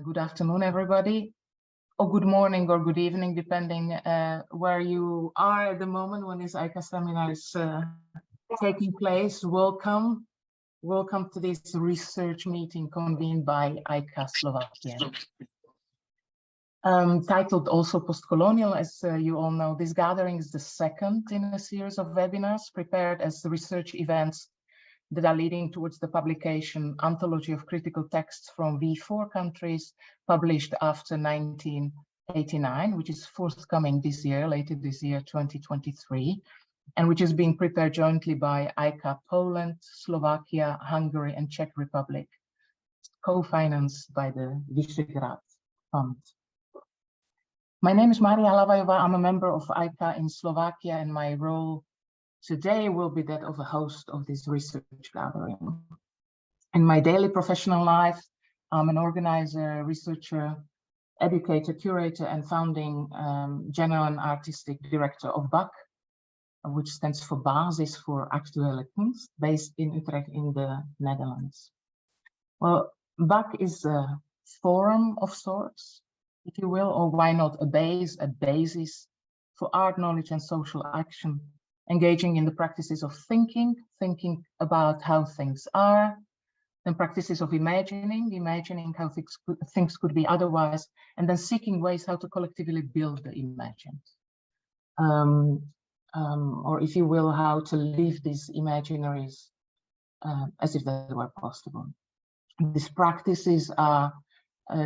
Good afternoon, everybody, or good morning or good evening, depending where you are at the moment when this AICA seminar is taking place. Welcome to this research meeting convened by AICA Slovakia. Titled also Postcolonial, as you all know, this gathering is the second in a series of webinars prepared as research events that are leading towards the publication Anthology of Critical Texts from V4 countries, published after 1989, which is forthcoming this year, later this year, 2023, and which is being prepared jointly by AICA Poland, Slovakia, Hungary, and Czech Republic, co-financed by the Visegrad Fund. My name is Hlavajova. I'm a member of AICA in Slovakia, and my role today will be that of a host of this research gathering. In my daily professional life, I'm an organizer, researcher, educator, curator, and founding general and artistic director of BAC, which stands for Basis for Actuele Kunst, based in Utrecht in the Netherlands. Well, BAC is a forum of sorts, if you will, or why not a basis for art, knowledge, and social action, engaging in the practices of thinking about how things are, then practices of imagining how things could be otherwise, and then seeking ways how to collectively build the imagined. Or if you will, how to live these imaginaries as if they were possible. These practices are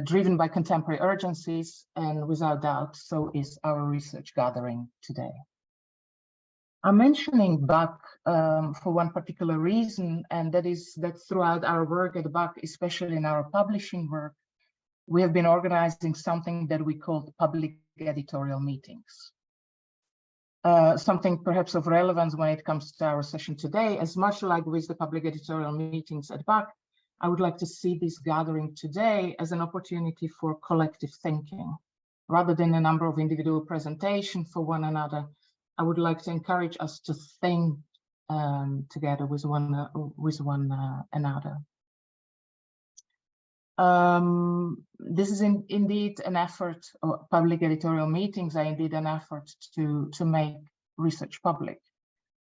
driven by contemporary urgencies, and without doubt, so is our research gathering today. I'm mentioning BAC for one particular reason, and that is that throughout our work at BAC, especially in our publishing work, we have been organizing something that we called public editorial meetings. Something perhaps of relevance when it comes to our session today, as much like with the public editorial meetings at BAC, I would like to see this gathering today as an opportunity for collective thinking. Rather than a number of individual presentations for one another, I would like to encourage us to think together with one another. This is indeed an effort, or public editorial meetings are indeed an effort to make research public,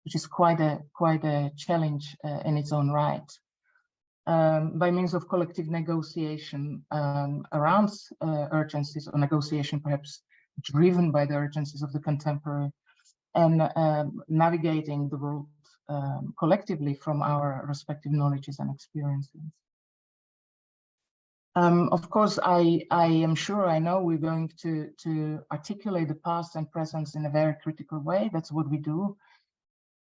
which is quite a challenge in its own right. By means of collective negotiation around urgencies, or negotiation perhaps driven by the urgencies of the contemporary, and navigating the world collectively from our respective knowledges and experiences. Of course, I am sure, I know we're going to articulate the past and present in a very critical way. That's what we do.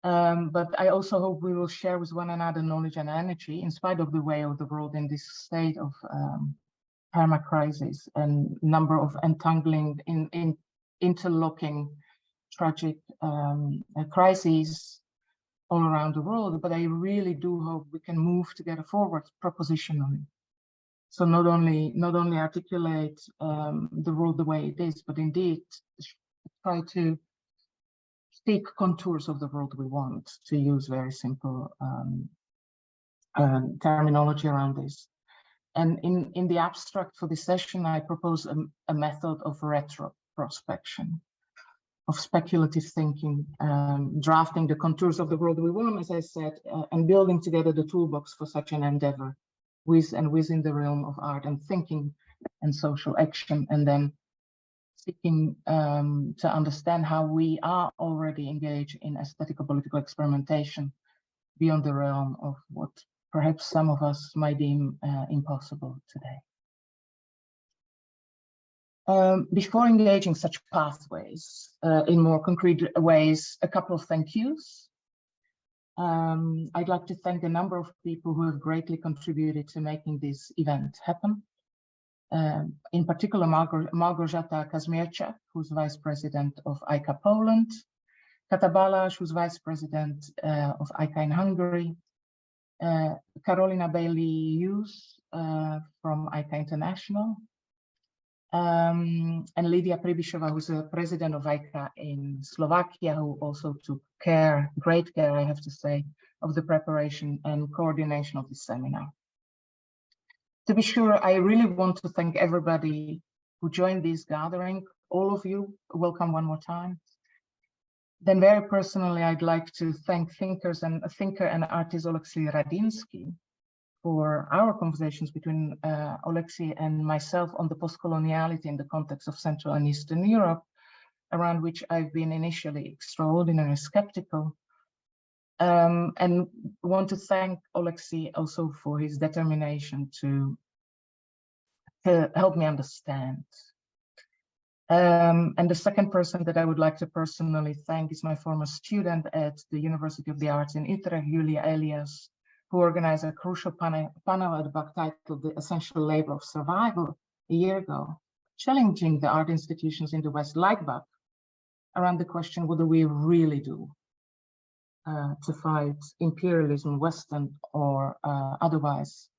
But I also hope we will share with one another knowledge and energy, in spite of the way of the world in this state of perma-crisis and number of entangling, interlocking tragic crises all around the world. But I really do hope we can move together forward propositionally. So not only articulate the world the way it is, but indeed try to seek contours of the world we want, to use very simple terminology around this. And in the abstract for this session, I propose a method of retrospection, of speculative thinking, drafting the contours of the world we want, as I said, and building together the toolbox for such an endeavor with and within the realm of art and thinking and social action, and then seeking to understand how we are already engaged in aesthetical political experimentation beyond the realm of what perhaps some of us might deem impossible today. Before engaging such pathways in more concrete ways, a couple of thank yous. I'd like to thank a number of people who have greatly contributed to making this event happen. In particular, Malgorzata Kazmierczak, who's Vice President of AICA Poland, Kata, who's Vice President of AICA in Hungary, Karolina Bayley, Hughes from AICA International, and Lýdia Pribišová, who's the President of AICA in Slovakia, who also took great care, I have to say, of the preparation and coordination of this seminar. To be sure, I really want to thank everybody who joined this gathering. All of you, welcome one more time. Then very personally, I'd like to thank thinker and artist Oleksiy Radinsky for our conversations between Oleksiy and myself on the postcoloniality in the context of Central and Eastern Europe, around which I've been initially extraordinarily skeptical. And want to thank Oleksiy also for his determination to help me understand. And the second person that I would like to personally thank is my former student at the University of the Arts in Utrecht, Julia Elias, who organized a crucial panel at the back titled The Essential Labor of Survival a year ago, challenging the art institutions in the West like BAC around the question, what do we really do to fight imperialism, Western or otherwise,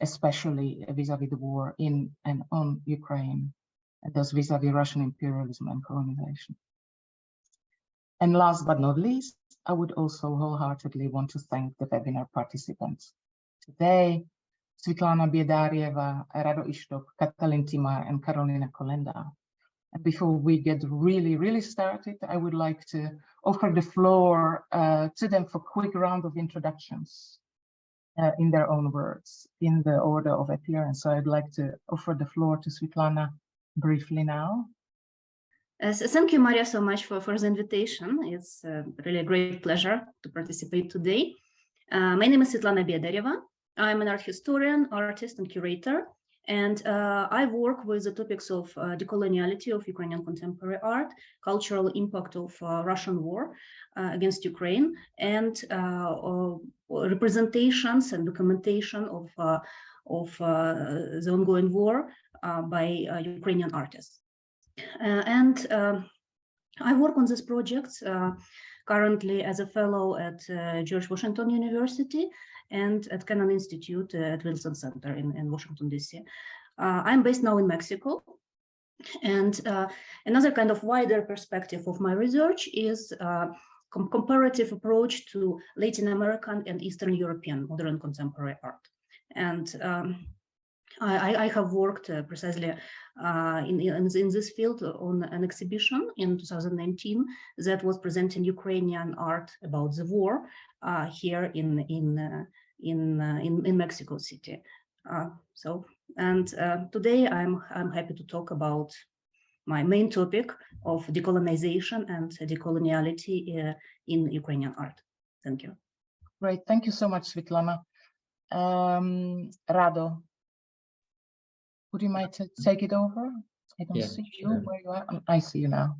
especially vis-a-vis the war in and on Ukraine, and thus vis-a-vis Russian imperialism and colonization. And last but not least, I would also wholeheartedly want to thank the webinar participants. Today, Svitlana Biedarieva, Rado Ištok, Katalin, Timár, and Karolina Kolenda. And before we get really started, I would like to offer the floor to them for a quick round of introductions in their own words, in the order of appearance. So I'd like to offer the floor to Svitlana briefly now. Thank you, Maria, so much for the invitation. It's really a great pleasure to participate today. My name is Svitlana Biedarieva. I'm an art historian, artist, and curator, and I work with the topics of decoloniality of Ukrainian contemporary art, cultural impact of Russian war against Ukraine, and representations and documentation of the ongoing war by Ukrainian artists. And I work on this project currently as a fellow at George Washington University and at Kennan Institute at Wilson Center in Washington, D.C. I'm based now in Mexico. And another kind of wider perspective of my research is comparative approach to Latin American and Eastern European modern contemporary art. And I have worked precisely in this field on an exhibition in 2019 that was presenting Ukrainian art about the war here in Mexico City. Today I'm happy to talk about my main topic of decolonization and decoloniality in Ukrainian art. Thank you. Great, thank you so much, Svitlana. Rado, would you mind to take it over? I don't see you where you are. I see you now.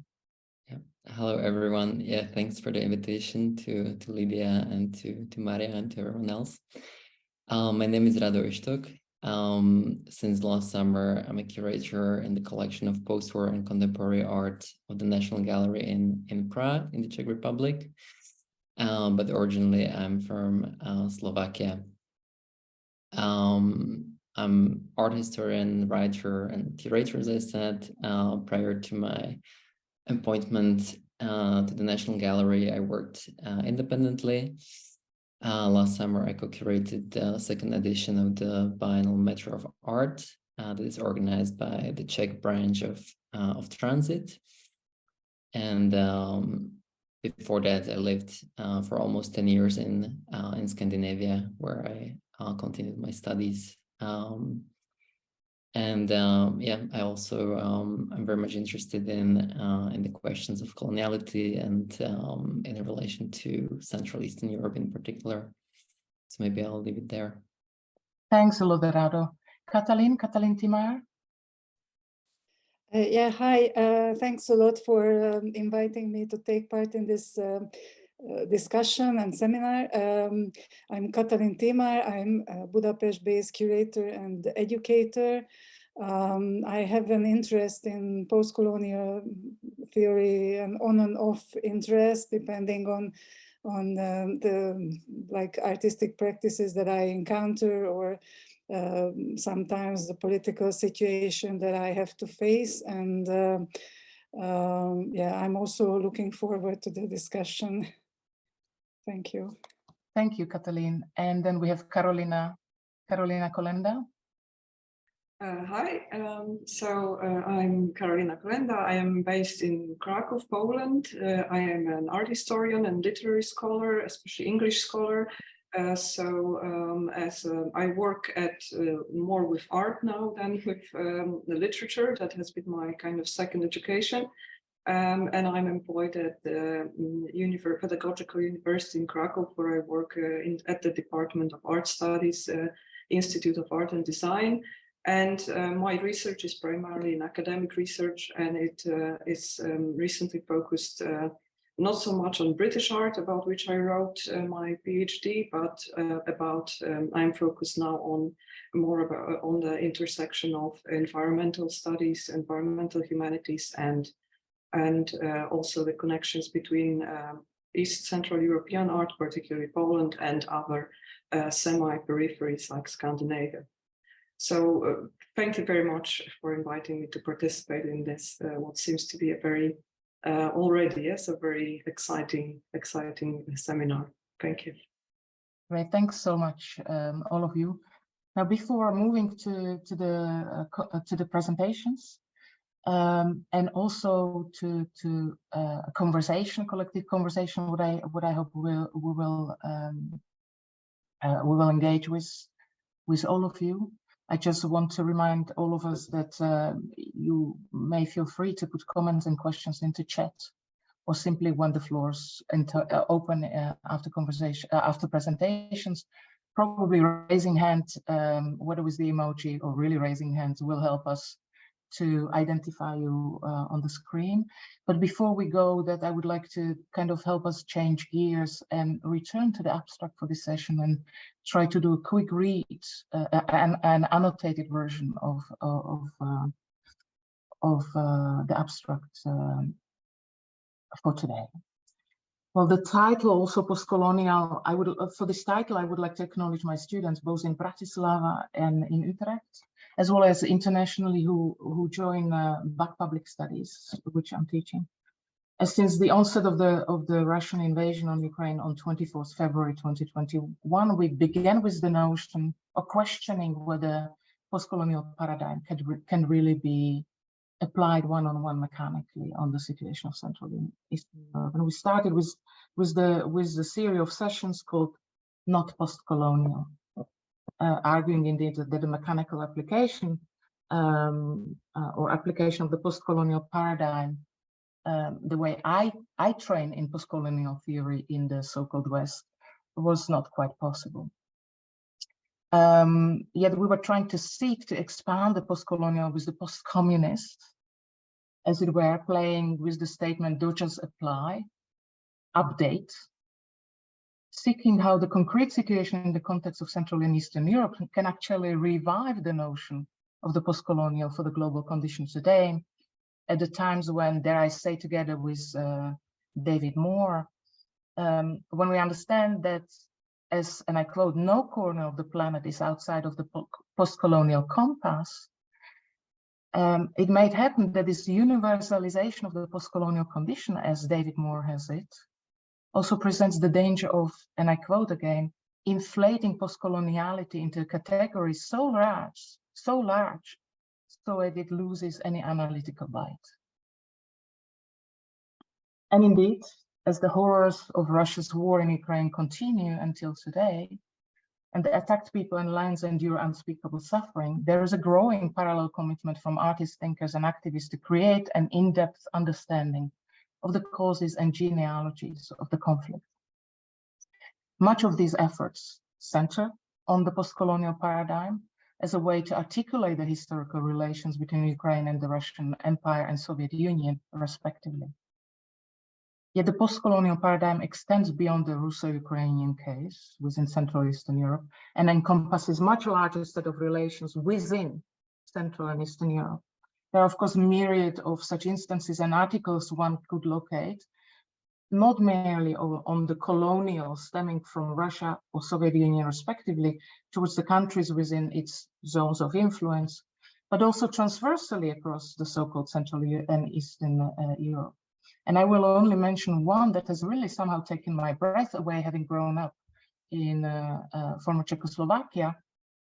Yeah. Hello, everyone. Yeah, thanks for the invitation to Lýdia and to Maria and to everyone else. My name is Rado Ištok. Since last summer, I'm a curator in the collection of post-war and contemporary art of the National Gallery in Prague, in the Czech Republic. But originally, I'm from Slovakia. I'm art historian, writer, and curator, as I said. Prior to my appointment to the National Gallery, I worked independently. Last summer, I co-curated the second edition of the biennial Metro of Art that is organized by the Czech branch of Transit. And before that, I lived for almost 10 years in Scandinavia, where I continued my studies. I also I'm very much interested in the questions of coloniality and in relation to Central Eastern Europe in particular. So maybe I'll leave it there. Thanks a lot, Rado. Katalin Timár. Yeah, hi. Thanks a lot for inviting me to take part in this discussion and seminar. I'm Katalin Timár. I'm a Budapest-based curator and educator. I have an interest in post-colonial theory and on and off interest, depending on the artistic practices that I encounter, or sometimes the political situation that I have to face. And yeah, I'm also looking forward to the discussion. Thank you. Thank you, Katalin. And then we have Karolina Karolina Kolenda. Hi, I'm Karolina Kolenda. I am based in Krakow, Poland. I am an art historian and literary scholar, especially English scholar. I work at more with art now than with the literature. That has been my kind of second education. And I'm employed at the Pedagogical University in Krakow, where I work at the Department of Art Studies, Institute of Art and Design. And my research is primarily in academic research, and it is recently focused not so much on British art, about which I wrote my PhD, but I'm focused now on on the intersection of environmental studies, environmental humanities, and also the connections between East Central European art, particularly Poland, and other semi-peripheries like Scandinavia. So thank you very much for inviting me to participate in this, what seems to be a very, already, yes, a very exciting seminar. Thank you. Great, thanks so much, all of you. Now, before moving to the presentations, and also to a conversation, collective conversation, what I hope we will engage with all of you. I just want to remind all of us that you may feel free to put comments and questions into chat, or simply when the floors open after presentations, probably raising hand, whether with the emoji or really raising hands, will help us to identify you on the screen. But before we go, that I would like to kind of help us change gears and return to the abstract for this session and try to do a quick read, an annotated version of the abstract for today. Well, the title also Postcolonial. For this title, I would like to acknowledge my students both in Bratislava and in Utrecht, as well as internationally who join back public studies, which I'm teaching. Since the onset of the Russian invasion on Ukraine on 24th February 2021, we began with the notion of questioning whether postcolonial paradigm can really be applied one-on-one mechanically on the situation of Central and Eastern Europe. And we started with the series of sessions called Not Postcolonial, arguing indeed that the mechanical application or application of the postcolonial paradigm, the way I train in postcolonial theory in the so-called West, was not quite possible. Yet we were trying to seek to expand the postcolonial with the post-communist, as it were, playing with the statement, don't just apply, update, seeking how the concrete situation in the context of Central and Eastern Europe can actually revive the notion of the postcolonial for the global conditions today, at the times when, dare I say, together with David Moore, when we understand that, as, and I quote, no corner of the planet is outside of the postcolonial compass, it might happen that this universalization of the postcolonial condition, as David Moore has it, also presents the danger of, and I quote again, inflating postcoloniality into categories so large, so that it loses any analytical bite. And indeed, as the horrors of Russia's war in Ukraine continue until today, and the attacked people and lands endure unspeakable suffering, there is a growing parallel commitment from artists, thinkers, and activists to create an in-depth understanding of the causes and genealogies of the conflict. Much of these efforts center on the postcolonial paradigm as a way to articulate the historical relations between Ukraine and the Russian Empire and Soviet Union, respectively. Yet the postcolonial paradigm extends beyond the Russo-Ukrainian case within Central Eastern Europe and encompasses much larger set of relations within Central and Eastern Europe. There are, of course, myriad of such instances and articles one could locate, not merely on the colonial stemming from Russia or Soviet Union, respectively, towards the countries within its zones of influence, but also transversally across the so-called Central and Eastern Europe. And I will only mention one that has really somehow taken my breath away, having grown up in former Czechoslovakia.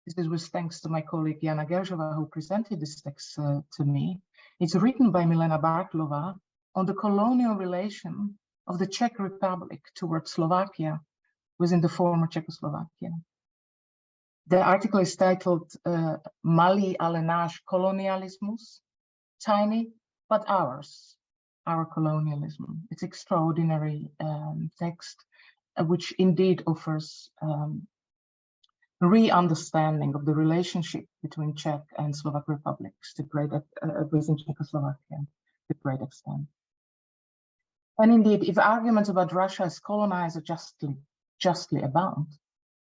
This is with thanks to my colleague Jana Gerzhova, who presented this text to me. It's written by Milena Bartlova on the colonial relation of the Czech Republic towards Slovakia within the former Czechoslovakia. The article is titled Malý, ale náš kolonialismus, tiny but ours, our colonialism. It's extraordinary text, which indeed offers re-understanding of the relationship between Czech and Slovak republics to great within Czechoslovakia to great extent. And indeed, if arguments about Russia as colonizer justly abound,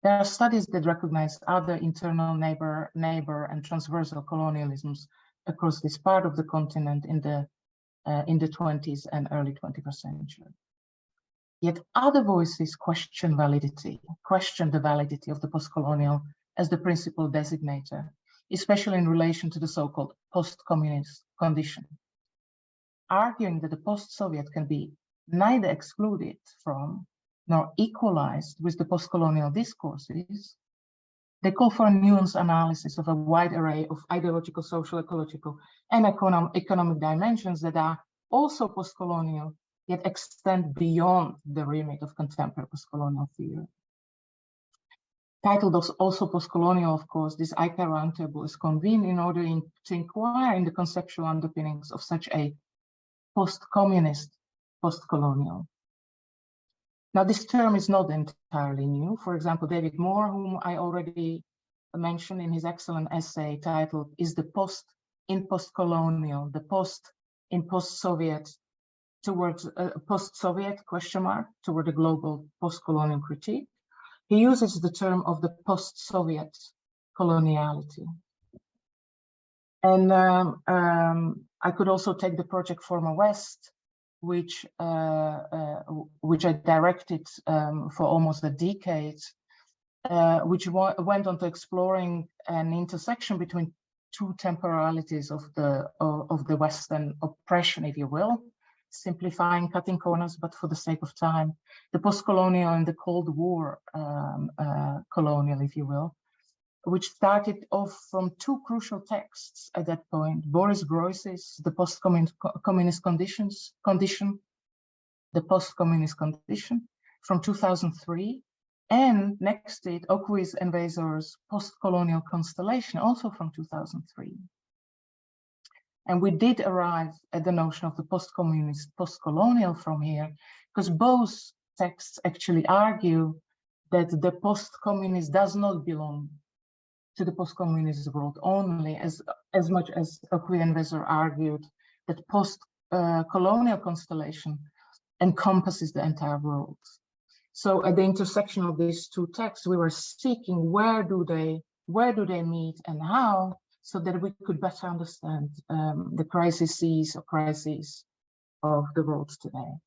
there are studies that recognize other internal neighbor and transversal colonialisms across this part of the continent in the 20s and early 21st century. Yet other voices question the validity of the postcolonial as the principal designator, especially in relation to the so-called post-communist condition, arguing that the post-Soviet can be neither excluded from nor equalized with the post-colonial discourses. They call for a nuanced analysis of a wide array of ideological, social, ecological, and economic dimensions that are also post-colonial, yet extend beyond the remit of contemporary post-colonial theory. Titled also Postcolonial, of course, this AICA Roundtable is convened in order to inquire in the conceptual underpinnings of such a post-communist post-colonial. Now, this term is not entirely new. For example, David Moore, whom I already mentioned in his excellent essay titled Is the Post in Postcolonial, the Post in Post-Soviet towards post-Soviet ? Toward a global post-colonial critique. He uses the term of the post-Soviet coloniality. And I could also take the project Former West, which I directed for almost a decade, which went on to exploring an intersection between two temporalities of the Western oppression, if you will, simplifying, cutting corners, but for the sake of time, the post-colonial and the Cold War colonial, if you will, which started off from two crucial texts at that point: Boris Groys's The Post-Communist Condition, The Post-Communist Condition from 2003, and next to it, Hughes and Weser's Post-Colonial Constellation, also from 2003. And we did arrive at the notion of the post-communist, post-colonial from here, because both texts actually argue that the post-communist does not belong to the post-communist world only, as much as Hughes and Weser argued that post-colonial constellation encompasses the entire world. So at the intersection of these two texts, we were seeking where do they meet and how, so that we could better understand the crises of the world today.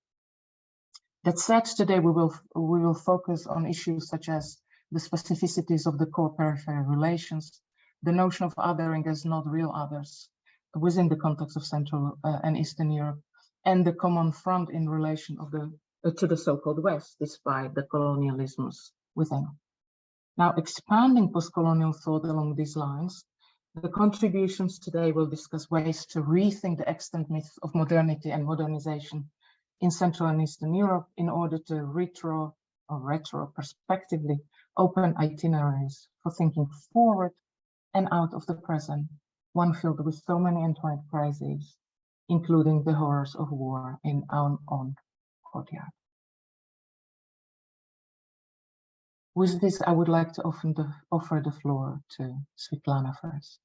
That said, today we will focus on issues such as the specificities of the core-periphery relations, the notion of othering as not real others within the context of Central and Eastern Europe, and the common front in relation to the so-called West, despite the colonialisms within. Now, expanding post-colonial thought along these lines, the contributions today will discuss ways to rethink the extant myth of modernity and modernization in Central and Eastern Europe in order to retrospectively open itineraries for thinking forward and out of the present, one filled with so many entwined crises, including the horrors of war in our own courtyard. With this, I would like to offer the floor to Svitlana first.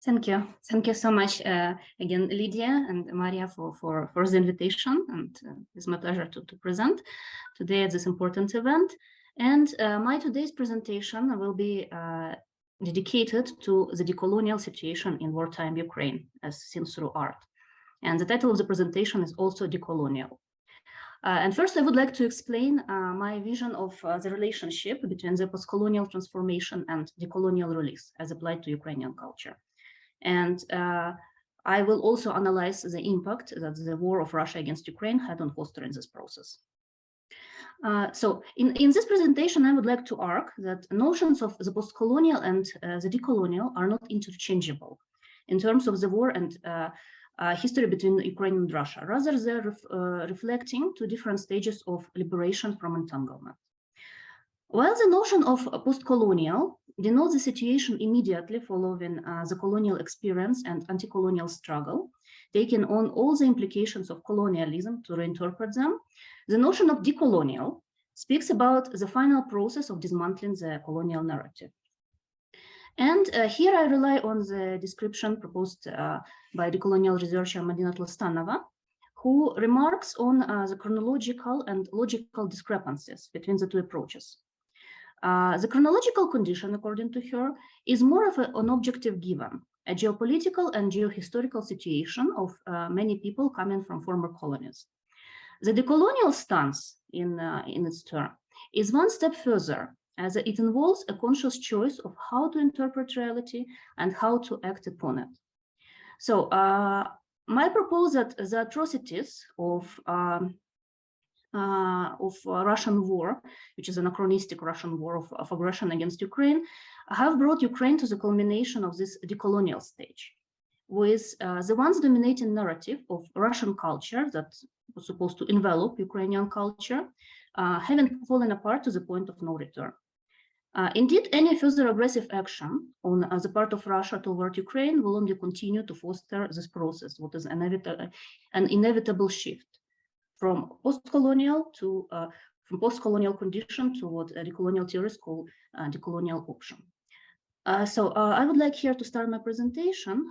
Thank you. Thank you so much again, Lýdia and Maria, for the invitation. And it's my pleasure to present today at this important event. And my today's presentation will be dedicated to the decolonial situation in wartime Ukraine as seen through art. And the title of the presentation is also Decolonial. And first, I would like to explain my vision of the relationship between the postcolonial transformation and decolonial release as applied to Ukrainian culture. And I will also analyze the impact that the war of Russia against Ukraine had on fostering this process. So in this presentation, I would like to argue that notions of the post-colonial and the decolonial are not interchangeable in terms of the war and history between Ukraine and Russia. Rather, they're reflecting two different stages of liberation from entanglement. While the notion of post-colonial denotes the situation immediately following the colonial experience and anti-colonial struggle, taking on all the implications of colonialism to reinterpret them, the notion of decolonial speaks about the final process of dismantling the colonial narrative. And here I rely on the description proposed by decolonial researcher Madina Tlostanova, who remarks on the chronological and logical discrepancies between the two approaches. The chronological condition, according to her, is more of an objective given, a geopolitical and geohistorical situation of many people coming from former colonies. The decolonial stance, in its turn, is one step further, as it involves a conscious choice of how to interpret reality and how to act upon it. So, my proposal that the atrocities of Russian war, which is an anachronistic Russian war of aggression against Ukraine, have brought Ukraine to the culmination of this decolonial stage, with the once dominating narrative of Russian culture that was supposed to envelop Ukrainian culture, having fallen apart to the point of no return. Indeed, any further aggressive action on the part of Russia toward Ukraine will only continue to foster this process, what is an inevitable shift from post-colonial to from post-colonial condition to what decolonial theorists call decolonial option. So I would like here to start my presentation.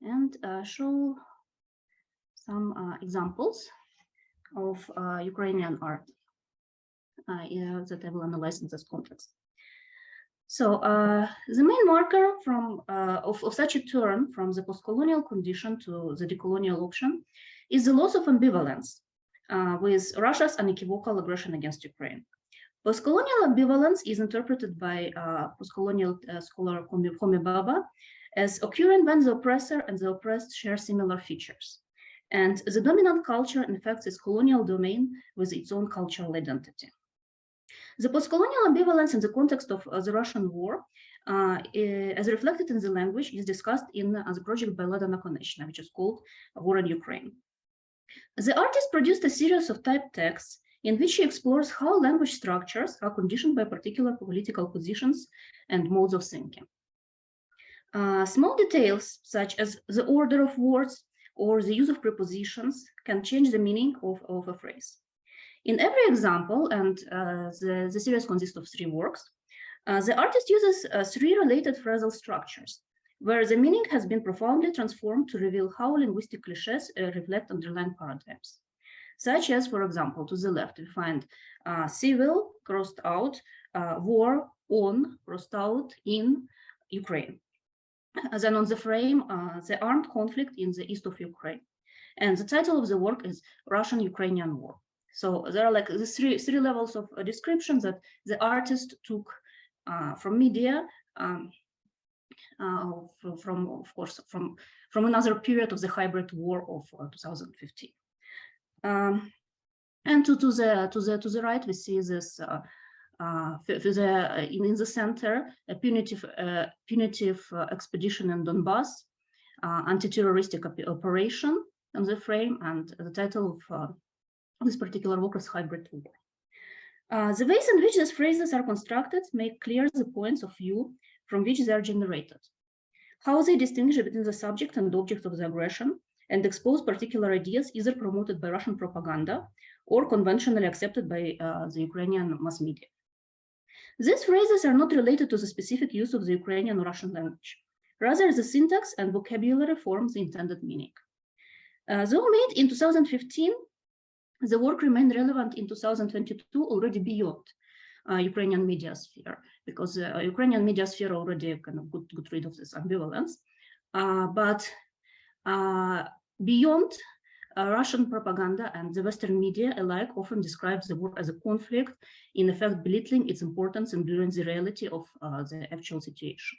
And show some examples of Ukrainian art that I will analyze in this context. So the main marker of such a turn from the post-colonial condition to the decolonial option is the loss of ambivalence with Russia's unequivocal aggression against Ukraine. Post-colonial ambivalence is interpreted by post-colonial scholar Homi Baba as occurring when the oppressor and the oppressed share similar features. And the dominant culture infects its colonial domain with its own cultural identity. The post-colonial ambivalence in the context of the Russian war, as reflected in the language, is discussed in the project by Leda Nakonechna, which is called War in Ukraine. The artist produced a series of typed texts in which she explores how language structures are conditioned by particular political positions and modes of thinking. Small details, such as the order of words or the use of prepositions, can change the meaning of a phrase. In every example, and the series consists of 3 works, the artist uses 3 related phrasal structures, where the meaning has been profoundly transformed to reveal how linguistic cliches reflect underlying paradigms. Such as, for example, to the left, we find civil, crossed out, war, on, crossed out, in Ukraine. Then on the frame, the armed conflict in the east of Ukraine. And the title of the work is Russian-Ukrainian War. So there are like the three levels of description that the artist took from media, from another period of the hybrid war of 2015. And to the right, we see this in the center, a punitive expedition in Donbass, anti-terroristic operation on the frame, and the title of this particular work is Hybrid War. The ways in which these phrases are constructed make clear the points of view from which they are generated, how they distinguish between the subject and object of the aggression, and expose particular ideas either promoted by Russian propaganda or conventionally accepted by the Ukrainian mass media. These phrases are not related to the specific use of the Ukrainian or Russian language. Rather, the syntax and vocabulary form the intended meaning. Though made in 2015, the work remained relevant in 2022 already beyond Ukrainian media sphere, because Ukrainian media sphere already kind of got rid of this ambivalence. But beyond Russian propaganda and the Western media alike often describes the war as a conflict, in effect belittling its importance and blurring the reality of the actual situation.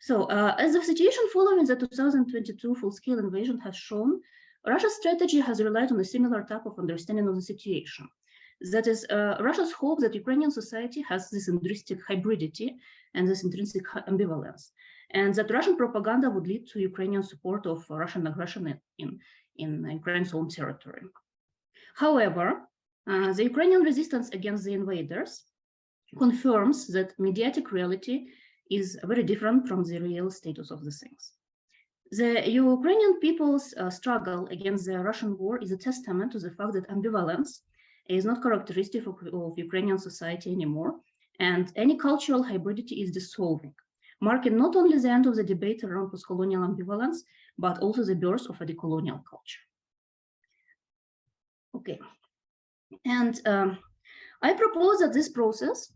So as the situation following the 2022 full-scale invasion has shown, Russia's strategy has relied on a similar type of understanding of the situation. That is, Russia's hope that Ukrainian society has this intrinsic hybridity and this intrinsic ambivalence, and that Russian propaganda would lead to Ukrainian support of Russian aggression in Ukraine's own territory. However, the Ukrainian resistance against the invaders confirms that mediatic reality is very different from the real status of the things. The Ukrainian people's struggle against the Russian war is a testament to the fact that ambivalence is not characteristic of Ukrainian society anymore, and any cultural hybridity is dissolving, marking not only the end of the debate around postcolonial ambivalence, but also the birth of a decolonial culture. Okay, and I propose that this process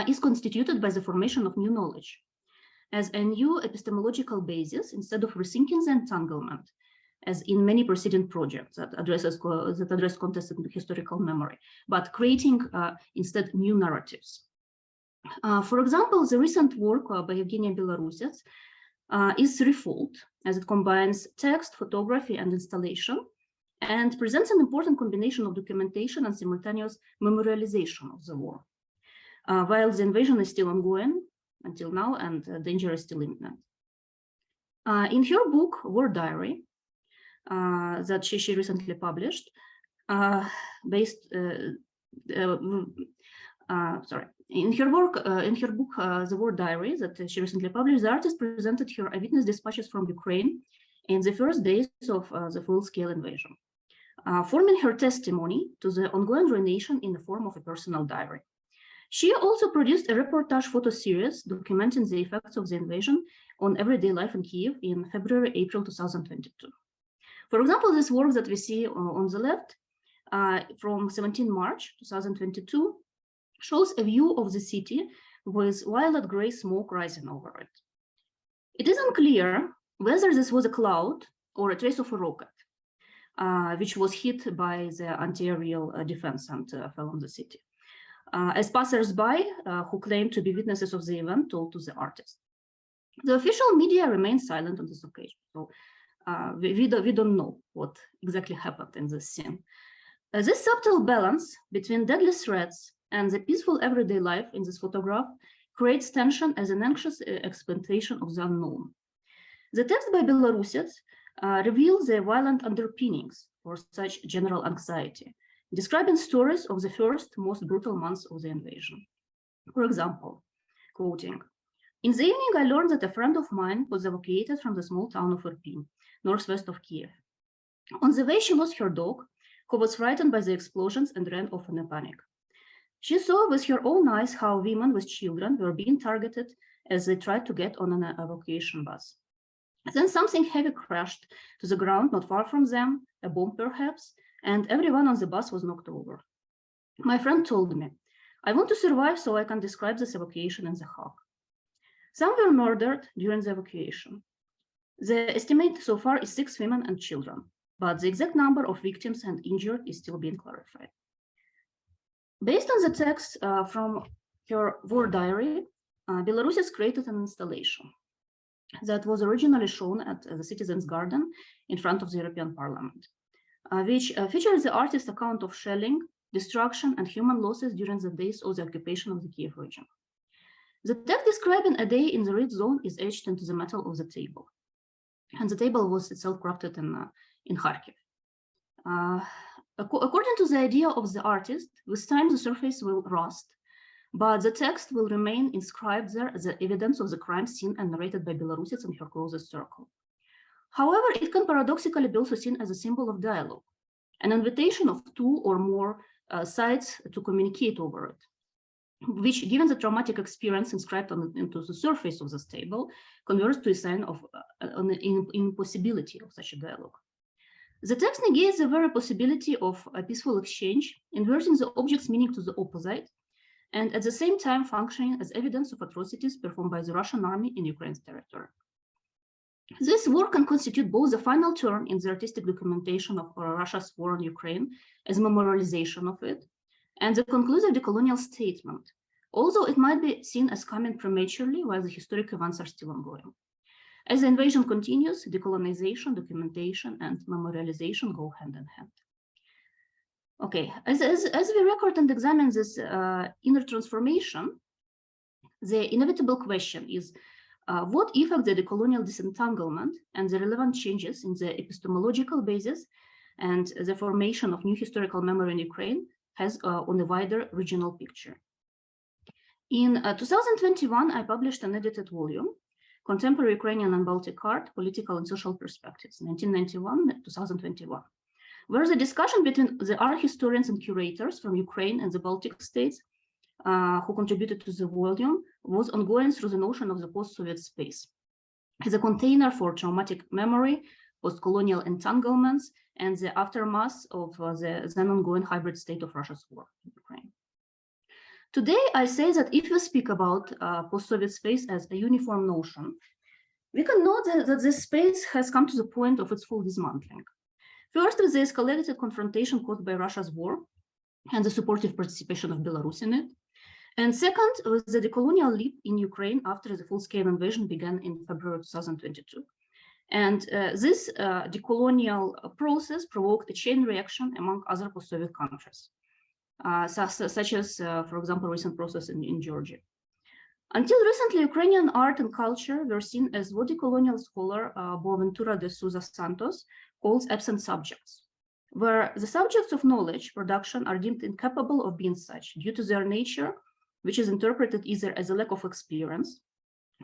is constituted by the formation of new knowledge as a new epistemological basis instead of rethinking the entanglement, as in many preceding projects that address contested historical memory, but creating instead new narratives. For example, the recent work by Evgenia Belarusets is threefold, as it combines text, photography, and installation, and presents an important combination of documentation and simultaneous memorialization of the war. While the invasion is still ongoing until now and danger is still imminent. In her book, War Diary, that she recently published, in her book, The War Diary, that she recently published, the artist presented her eyewitness dispatches from Ukraine in the first days of the full-scale invasion, forming her testimony to the ongoing ruination in the form of a personal diary. She also produced a reportage photo series documenting the effects of the invasion on everyday life in Kyiv in February-April 2022. For example, this work that we see on the left from 17 March 2022 shows a view of the city with violet gray smoke rising over it. It is unclear whether this was a cloud or a trace of a rocket, which was hit by the anti-aerial defense and fell on the city. As passers-by who claimed to be witnesses of the event told to the artist. The official media remained silent on this occasion, so we don't know what exactly happened in this scene. This subtle balance between deadly threats and the peaceful everyday life in this photograph creates tension as an anxious expectation of the unknown. The text by Belarusets reveals the violent underpinnings for such general anxiety, describing stories of the first, most brutal months of the invasion. For example, quoting, "In the evening, I learned that a friend of mine was evacuated from the small town of Irpin, northwest of Kiev. On the way, she lost her dog, who was frightened by the explosions and ran off in a panic. She saw with her own eyes how women with children were being targeted as they tried to get on an evacuation bus. Then something heavy crashed to the ground not far from them, a bomb perhaps, and everyone on the bus was knocked over. My friend told me, I want to survive so I can describe this evacuation in the hub. Some were murdered during the evacuation. The estimate so far is 6 women and children, but the exact number of victims and injured is still being clarified." Based on the text from her War Diary, Belarusets created an installation that was originally shown at the Citizens' Garden in front of the European Parliament, which features the artist's account of shelling, destruction, and human losses during the days of the occupation of the Kiev region. The text describing a day in the red zone is etched into the metal of the table, and the table was itself crafted in Kharkiv. According to the idea of the artist, with time the surface will rust, but the text will remain inscribed there as the evidence of the crime seen and narrated by Belarusets in her closest circle. However, it can paradoxically be also seen as a symbol of dialogue, an invitation of 2 or more sides to communicate over it, which, given the traumatic experience inscribed into the surface of this table, converts to a sign of an impossibility of such a dialogue. The text negates the very possibility of a peaceful exchange, inverting the object's meaning to the opposite, and at the same time functioning as evidence of atrocities performed by the Russian army in Ukraine's territory. This work can constitute both the final turn in the artistic documentation of Russia's war on Ukraine as memorialization of it, and the conclusive decolonial statement, although it might be seen as coming prematurely while the historic events are still ongoing. As the invasion continues, decolonization, documentation, and memorialization go hand in hand. Okay, as we record and examine this inner transformation, the inevitable question is, what effect the decolonial disentanglement and the relevant changes in the epistemological basis and the formation of new historical memory in Ukraine has on the wider regional picture? In 2021, I published an edited volume, Contemporary Ukrainian and Baltic Art, Political and Social Perspectives, 1991-2021, where the discussion between the art historians and curators from Ukraine and the Baltic states who contributed to the volume was ongoing through the notion of the post-Soviet space as a container for traumatic memory, post-colonial entanglements, and the aftermath of the then ongoing hybrid state of Russia's war in Ukraine. Today, I say that if we speak about post-Soviet space as a uniform notion, we can note that this space has come to the point of its full dismantling. First, with the escalated confrontation caused by Russia's war and the supportive participation of Belarus in it. And second, with the decolonial leap in Ukraine after the full-scale invasion began in February 2022. And this decolonial process provoked a chain reaction among other post-Soviet countries, such as, for example, recent process in Georgia. Until recently, Ukrainian art and culture were seen as what decolonial scholar Boaventura de Souza Santos calls absent subjects, where the subjects of knowledge production are deemed incapable of being such due to their nature, which is interpreted either as a lack of experience.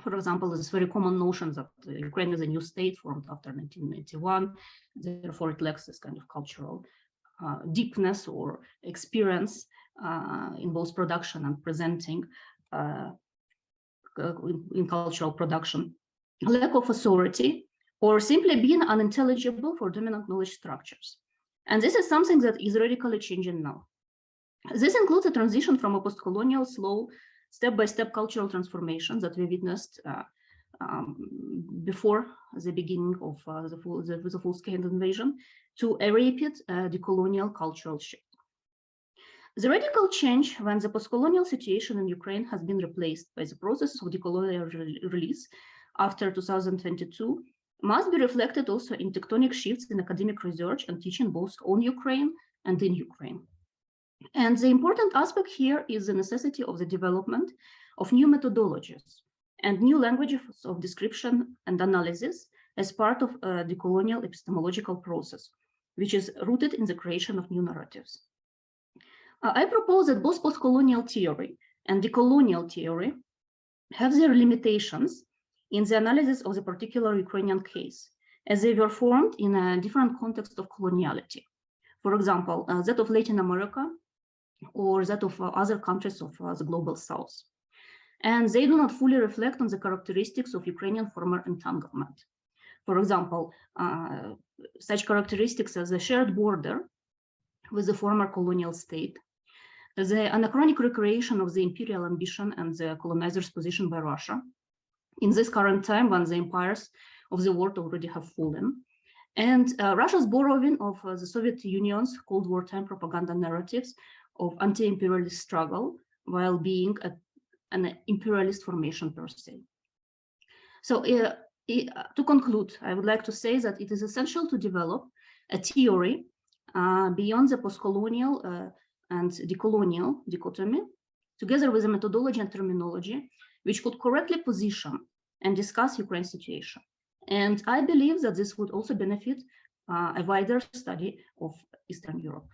For example, this very common notion that Ukraine is a new state formed after 1991, therefore it lacks this kind of cultural deepness or experience in both production and presenting in cultural production, lack of authority, or simply being unintelligible for dominant knowledge structures. And this is something that is radically changing now. This includes a transition from a post-colonial, slow, step-by-step cultural transformation that we witnessed before the beginning of the full-scale invasion to a rapid decolonial cultural shift. The radical change when the post-colonial situation in Ukraine has been replaced by the process of decolonial release after 2022 must be reflected also in tectonic shifts in academic research and teaching both on Ukraine and in Ukraine. And the important aspect here is the necessity of the development of new methodologies and new languages of description and analysis as part of a decolonial epistemological process, which is rooted in the creation of new narratives. I propose that both postcolonial theory and decolonial theory have their limitations in the analysis of the particular Ukrainian case, as they were formed in a different context of coloniality. For example, that of Latin America or that of other countries of the global south. And they do not fully reflect on the characteristics of Ukrainian former entanglement. For example, such characteristics as a shared border with the former colonial state, the anachronic recreation of the imperial ambition and the colonizer's position by Russia in this current time when the empires of the world already have fallen, and Russia's borrowing of the Soviet Union's Cold War time propaganda narratives of anti-imperialist struggle while being an imperialist formation per se. So to conclude, I would like to say that it is essential to develop a theory beyond the post-colonial and decolonial dichotomy, together with a methodology and terminology, which could correctly position and discuss Ukraine's situation. And I believe that this would also benefit a wider study of Eastern Europe.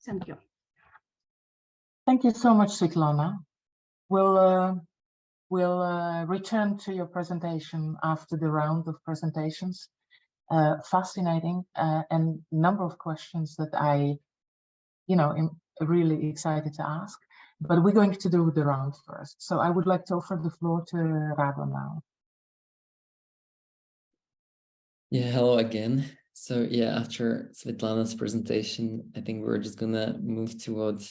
Thank you. Thank you so much, Svitlana. We'll return to your presentation after the round of presentations. Fascinating and number of questions that I, am really excited to ask. But we're going to do the round first. So I would like to offer the floor to Rado now. Yeah, hello again. So yeah, after Svitlana's presentation, I think we're just gonna move to what,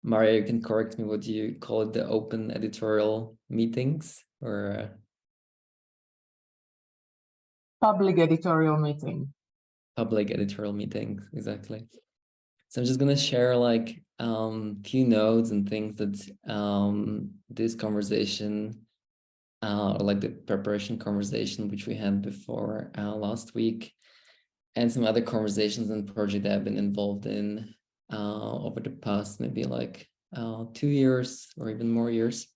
Maria, you can correct me, what do you call it, the open editorial meetings or? Public editorial meeting. Public editorial meetings, exactly. So I'm just gonna share like few notes and things that this conversation, or like the preparation conversation which we had before last week, and some other conversations and projects that I've been involved in over the past maybe like 2 years or even more years,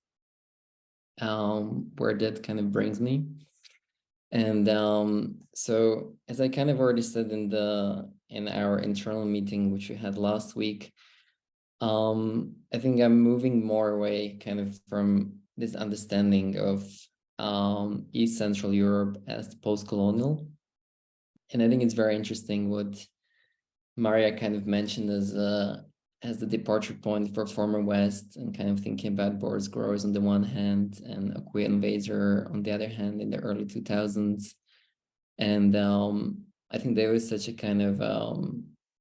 where that kind of brings me. And so as I kind of already said in our internal meeting, which we had last week, I think I'm moving more away kind of from this understanding of East Central Europe as post-colonial. And I think it's very interesting what Maria kind of mentioned as the departure point for former West, and kind of thinking about Boris Groys on the one hand and Akwe Invader on the other hand in the early 2000s. And I think there was such a kind of,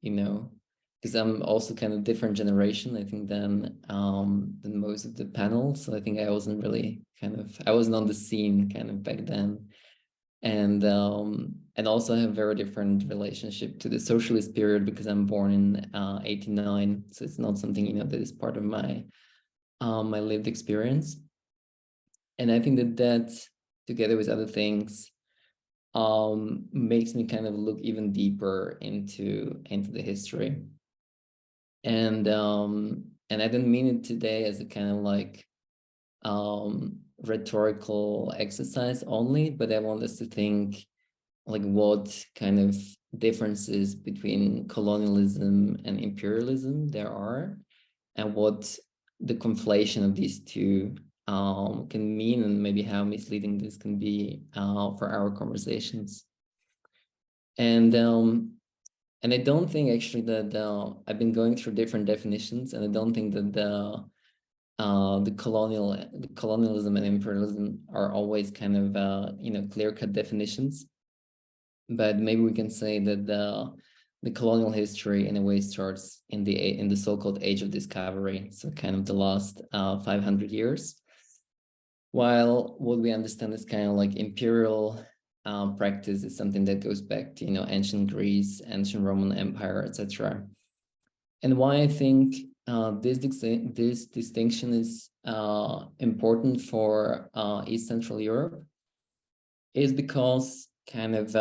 because I'm also kind of different generation, I think, than most of the panel. So I think I wasn't really I wasn't on the scene kind of back then. And also have a very different relationship to the socialist period because I'm born in 89. So it's not something, that is part of my my lived experience. And I think that together with other things makes me kind of look even deeper into the history. And I didn't mean it today as a kind of like rhetorical exercise only, but I want us to think like what kind of differences between colonialism and imperialism there are, and what the conflation of these two can mean, and maybe how misleading this can be for our conversations. And I don't think actually that I've been going through different definitions, and I don't think that the colonialism and imperialism are always kind of clear-cut definitions. But maybe we can say that the colonial history in a way starts in the so-called age of discovery, so kind of the last 500 years, while what we understand is kind of like imperial practice is something that goes back to ancient Greece, ancient Roman Empire, etc. And why I think this distinction is important for East Central Europe is because kind of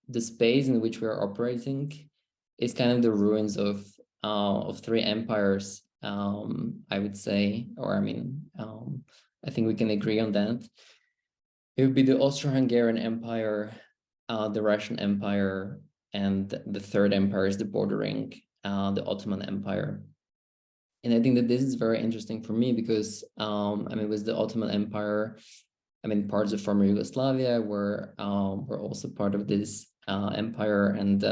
the space in which we are operating is kind of the ruins of three empires, I would say, or I mean, I think we can agree on that. It would be the Austro-Hungarian Empire, the Russian Empire, and the third empire is the bordering, the Ottoman Empire. And I think that this is very interesting for me because, with the Ottoman Empire, parts of former Yugoslavia were also part of this empire, and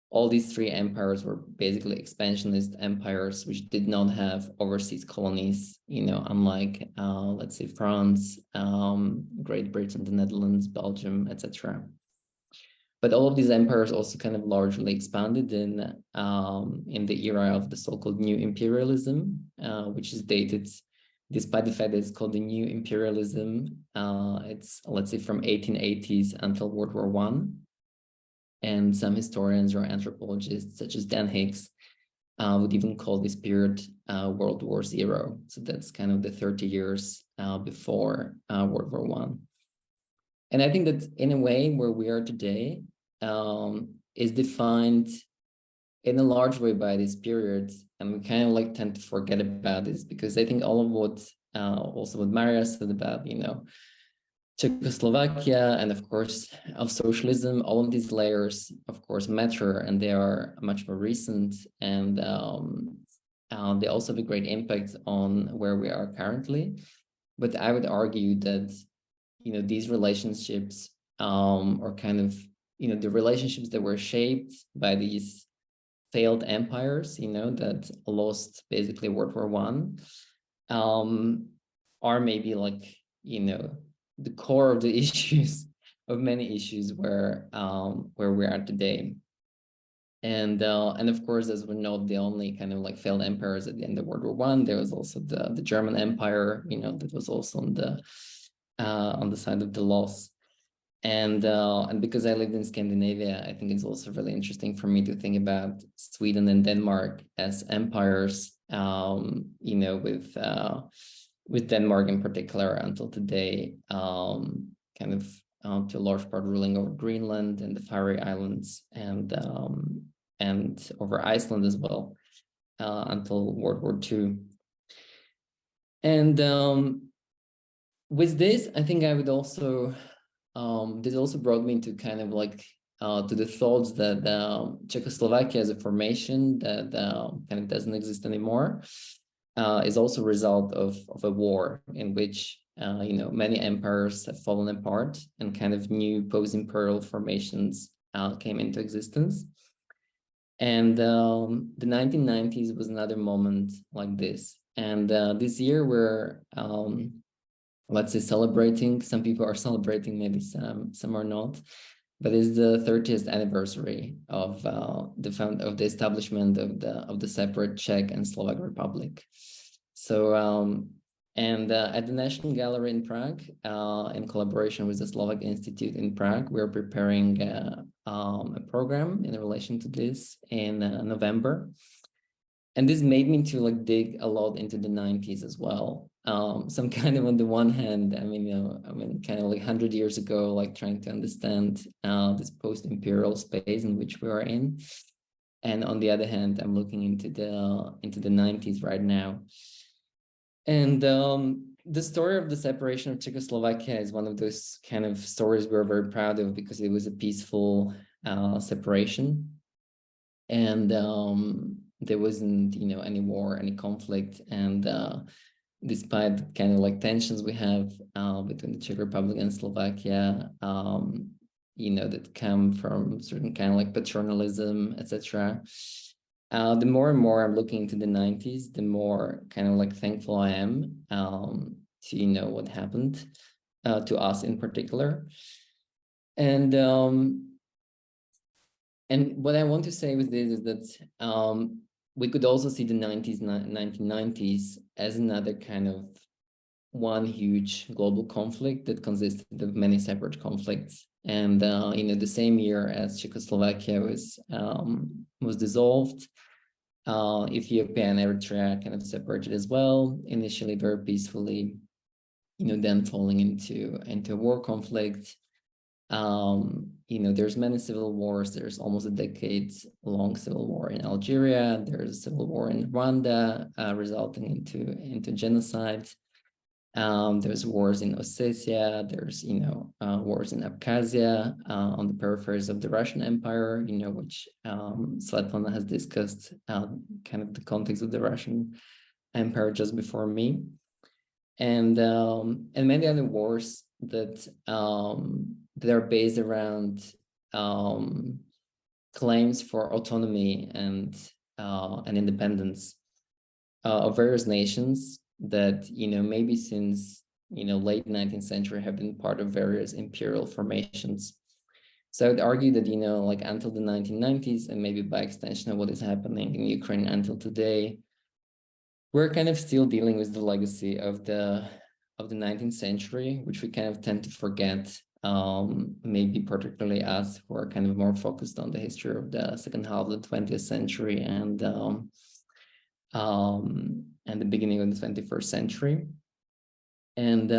all these three empires were basically expansionist empires which did not have overseas colonies, unlike let's say France, Great Britain, the Netherlands, Belgium, etc. But all of these empires also kind of largely expanded in the era of the so-called New Imperialism, which is dated, despite the fact that it's called the New Imperialism, it's, let's say, from 1880s until World War I. And some historians or anthropologists, such as Dan Hicks, would even call this period World War Zero. So that's kind of the 30 years before World War I. And I think that in a way where we are today is defined in a large way by this period. And we kind of like tend to forget about this because I think all of what, also what Maria said about, Czechoslovakia and of course of socialism, all of these layers of course matter, and they are much more recent, and they also have a great impact on where we are currently. But I would argue that, these relationships are kind of, the relationships that were shaped by these failed empires, that lost basically World War I, are maybe like, the core of the issues, of many issues where we are today. And of course, as we're not the only kind of like failed empires at the end of World War I, there was also the German Empire, that was also on the side of the loss. And because I lived in Scandinavia, I think it's also really interesting for me to think about Sweden and Denmark as empires, with Denmark in particular until today, kind of to a large part ruling over Greenland and the Faroe Islands, and over Iceland as well, until World War II. And with this, I think I would also, this also brought me to kind of like to the thoughts that Czechoslovakia as a formation that kind of doesn't exist anymore is also a result of a war in which many empires have fallen apart and kind of new post-imperial formations came into existence. And the 1990s was another moment like this. And this year we're, let's say, celebrating. Some people are celebrating, maybe some are not. But it's the 30th anniversary of the establishment of the separate Czech and Slovak Republic. So at the National Gallery in Prague, in collaboration with the Slovak Institute in Prague, we're preparing a program in relation to this in November. And this made me to like dig a lot into the 90s as well. So I'm kind of, on the one hand, kind of like 100 years ago, like trying to understand this post-imperial space in which we are in. And on the other hand, I'm looking into the 90s right now. And the story of the separation of Czechoslovakia is one of those kind of stories we're very proud of, because it was a peaceful separation. And there wasn't, any war, any conflict. And despite kind of like tensions we have between the Czech Republic and Slovakia, that come from certain kind of like paternalism, etc. The more and more I'm looking into the 90s, the more kind of like thankful I am to what happened to us in particular. And what I want to say with this is that we could also see the 1990s as another kind of one huge global conflict that consisted of many separate conflicts. And the same year as Czechoslovakia was dissolved, Ethiopia and Eritrea kind of separated as well, initially very peacefully, then falling into a war conflict. There's many civil wars. There's almost a decade-long civil war in Algeria. There's a civil war in Rwanda, resulting into genocide. There's wars in Ossetia. There's wars in Abkhazia, on the peripheries of the Russian Empire. Which Svitlana has discussed kind of the context of the Russian Empire just before me, and many other wars that are based around claims for autonomy and independence of various nations that maybe since late 19th century have been part of various imperial formations. So I'd argue that like until the 1990s, and maybe by extension of what is happening in Ukraine until today, we're kind of still dealing with the legacy of the 19th century, which we kind of tend to forget. Maybe particularly us who are kind of more focused on the history of the second half of the 20th century and the beginning of the 21st century. And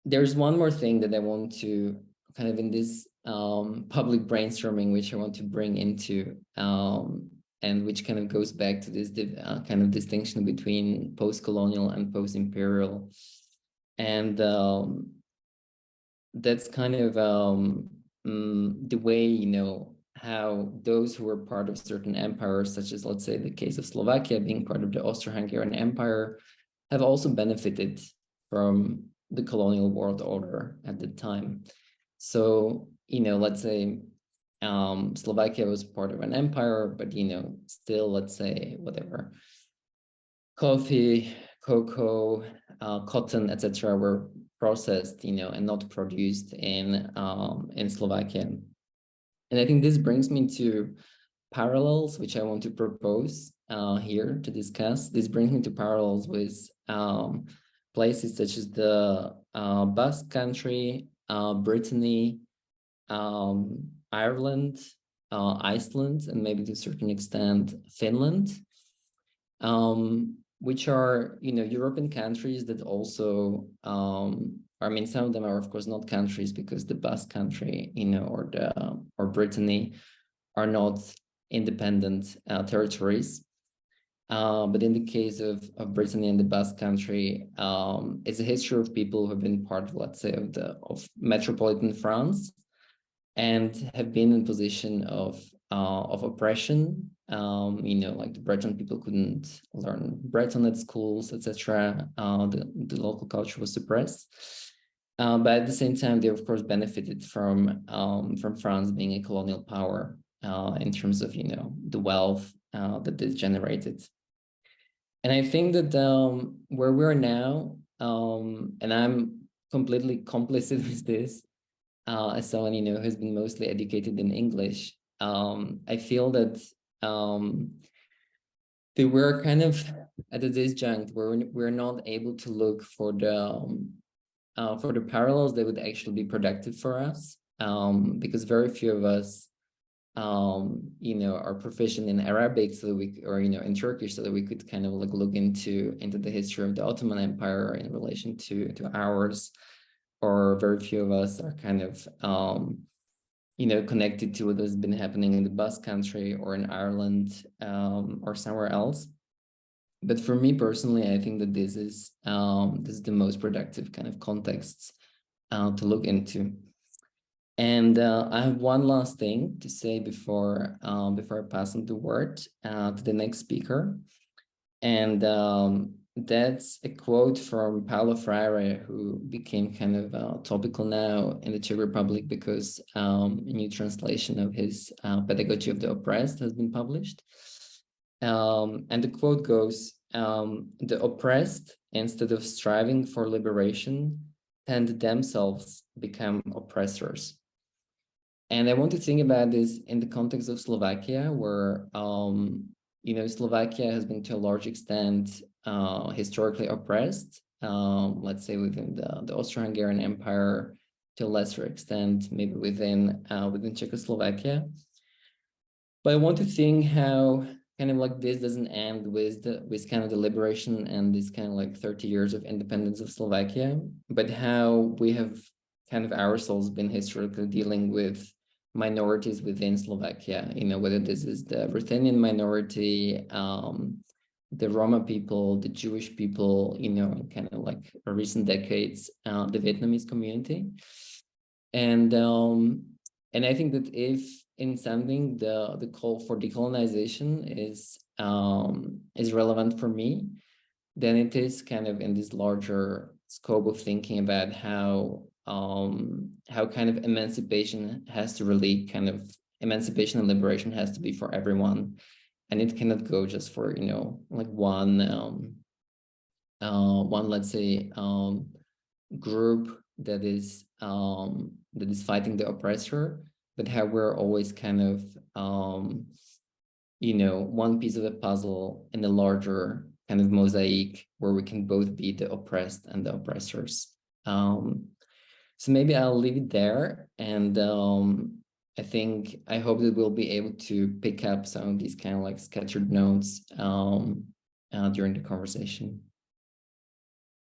there's one more thing that I want to kind of in this public brainstorming, which I want to bring into, and which kind of goes back to this kind of distinction between post-colonial and post-imperial. And that's kind of the way, how those who were part of certain empires, such as, let's say, the case of Slovakia being part of the Austro-Hungarian Empire, have also benefited from the colonial world order at the time. So, let's say Slovakia was part of an empire, but, still, let's say, whatever, coffee, cocoa, cotton, etc., were processed, and not produced in Slovakia. And I think this brings me to parallels, which I want to propose here to discuss. This brings me to parallels with places such as the Basque country, Brittany, Ireland, Iceland, and maybe to a certain extent Finland, which are, you know, European countries that also, I mean, some of them are of course not countries, because the Basque country, you know, or Brittany are not independent territories. But in the case of Brittany and the Basque country, it's a history of people who have been part of, let's say, of metropolitan France, and have been in position of oppression. You know, like the Breton people couldn't learn Breton at schools, etc. The local culture was suppressed. But at the same time, they of course benefited from France being a colonial power in terms of, you know, the wealth that this generated. And I think that where we are now, and I'm completely complicit with this, as someone, you know, who's been mostly educated in English, I feel that they were kind of at a disjunct where we're not able to look for the parallels that would actually be productive for us, because very few of us, you know, are proficient in Arabic, so that we, or, you know, in Turkish, so that we could kind of like look into the history of the Ottoman Empire in relation to ours. Or very few of us are kind of, you know, connected to what has been happening in the Basque country or in Ireland, or somewhere else. But for me personally, I think that this is the most productive kind of context to look into. And I have one last thing to say before I pass on the word to the next speaker, and that's a quote from Paulo Freire, who became kind of topical now in the Czech Republic because a new translation of his Pedagogy of the Oppressed has been published. And the quote goes, "The oppressed, instead of striving for liberation, tend themselves become oppressors." And I want to think about this in the context of Slovakia, where you know, Slovakia has been to a large extent historically oppressed, let's say within the Austro-Hungarian Empire, to a lesser extent maybe within Czechoslovakia. But I want to think how kind of like this doesn't end with kind of the liberation and this kind of like 30 years of independence of Slovakia, but how we have kind of ourselves been historically dealing with minorities within Slovakia, you know, whether this is the Ruthenian minority, the Roma people, the Jewish people, you know, in kind of like recent decades, the Vietnamese community. And I think that if in something the call for decolonization is relevant for me, then it is kind of in this larger scope of thinking about how kind of emancipation has to really kind of emancipation and liberation has to be for everyone, and it cannot go just for, you know, like one let's say group that is fighting the oppressor, but how we're always kind of you know, one piece of a puzzle in a larger kind of mosaic where we can both be the oppressed and the oppressors. So maybe I'll leave it there, and I hope that we'll be able to pick up some of these kind of like scattered notes during the conversation.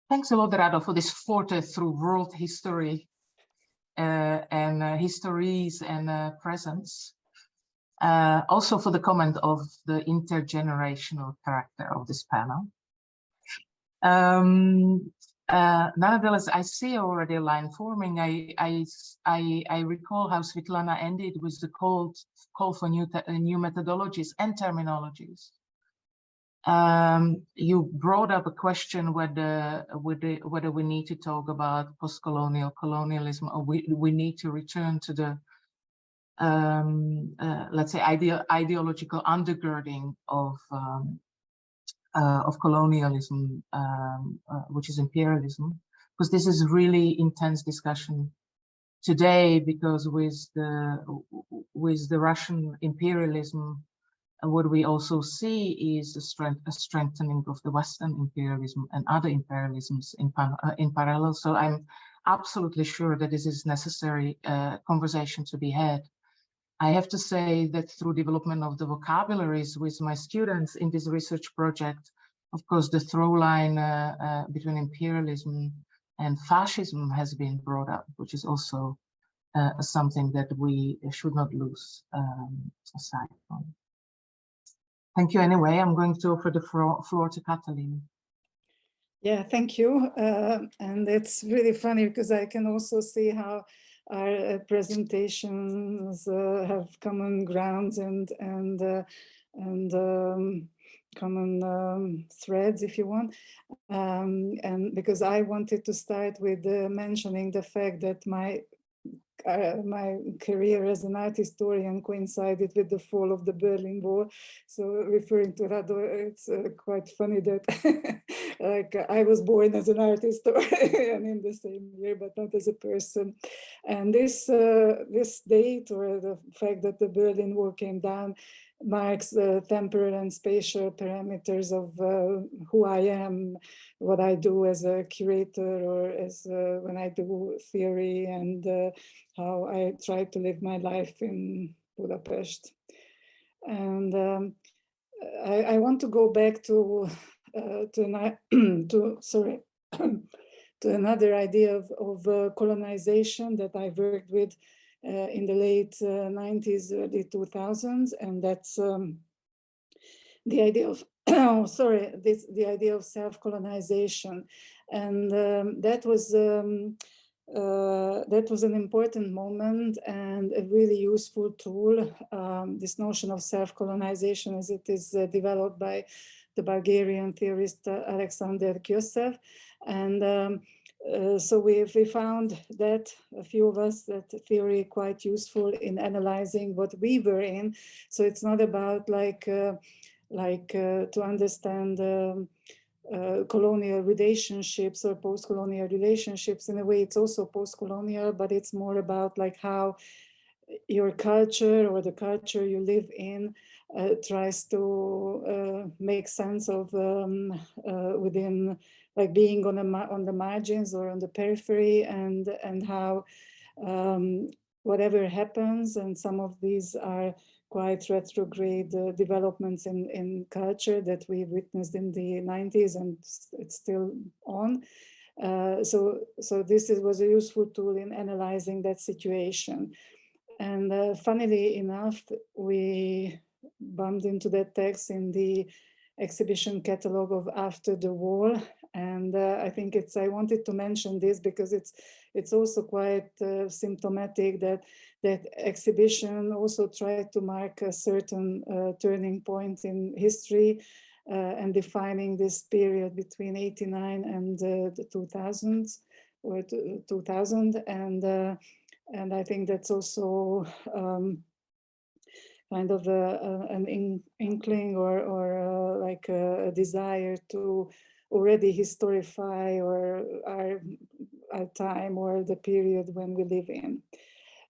Thanks a lot, Rado, for this forte through world history and histories and presence. Also for the comment of the intergenerational character of this panel. Nonetheless, I see already a line forming. I recall how Svitlana ended with the call for new methodologies and terminologies. You brought up a question whether we need to talk about postcolonial colonialism, or we need to return to the let's say ideological undergirding of colonialism, which is imperialism, because this is really intense discussion today, because with the Russian imperialism, what we also see is a strengthening of the Western imperialism and other imperialisms in parallel. So absolutely sure that this is necessary conversation to be had. I have to say that through development of the vocabularies with my students in this research project, of course, the through line between imperialism and fascism has been brought up, which is also something that we should not lose aside from. Thank you anyway. I'm going to offer the floor to Katalin. Yeah, thank you. And it's really funny because I can also see how our presentations have common grounds and common threads, if you want. And because I wanted to start with mentioning the fact that my career as an art historian coincided with the fall of the Berlin Wall. So referring to Rado, it's quite funny that like I was born as an art historian in the same year, but not as a person. And this date, or the fact that the Berlin Wall came down, marks the temporal and spatial parameters of who I am, what I do as a curator, or as when I do theory, and how I try to live my life in Budapest. And I want to go back to another idea of colonization that I worked with in the late 90s, early 2000s, and that's the idea of the idea of self-colonization, and that was an important moment and a really useful tool. This notion of self-colonization, as it is developed by the Bulgarian theorist Alexander Hughes, and so we found that, a few of us, that theory quite useful in analyzing what we were in. So it's not about to understand colonial relationships or post-colonial relationships. In a way, it's also post-colonial, but it's more about like how your culture or the culture you live in tries to make sense of within, like being on the margins or on the periphery, and how whatever happens, and some of these are quite retrograde developments in culture that we witnessed in the 90s, and it's still on. So this was a useful tool in analyzing that situation. And funnily enough, we bumped into that text in the exhibition catalog of After the War. And I think I wanted to mention this because it's also quite symptomatic that that exhibition also tried to mark a certain turning point in history and defining this period between 89 and the 2000s, or 2000. And I think that's also kind of an inkling or like a desire to already historify or our time or the period when we live in.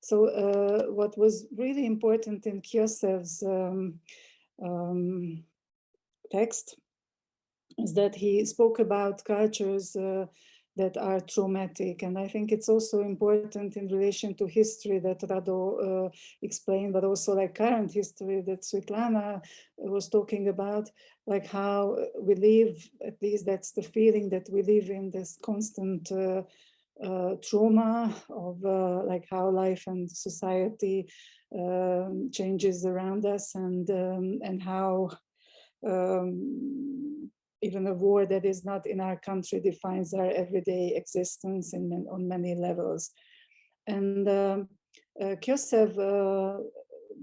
So what was really important in Kiosev's text is that he spoke about cultures that are traumatic. And I think it's also important in relation to history that Rado explained, but also like current history that Svitlana was talking about, like how we live, at least that's the feeling, that we live in this constant trauma of like how life and society changes around us, and how even a war that is not in our country defines our everyday existence on many levels. And Kiosev,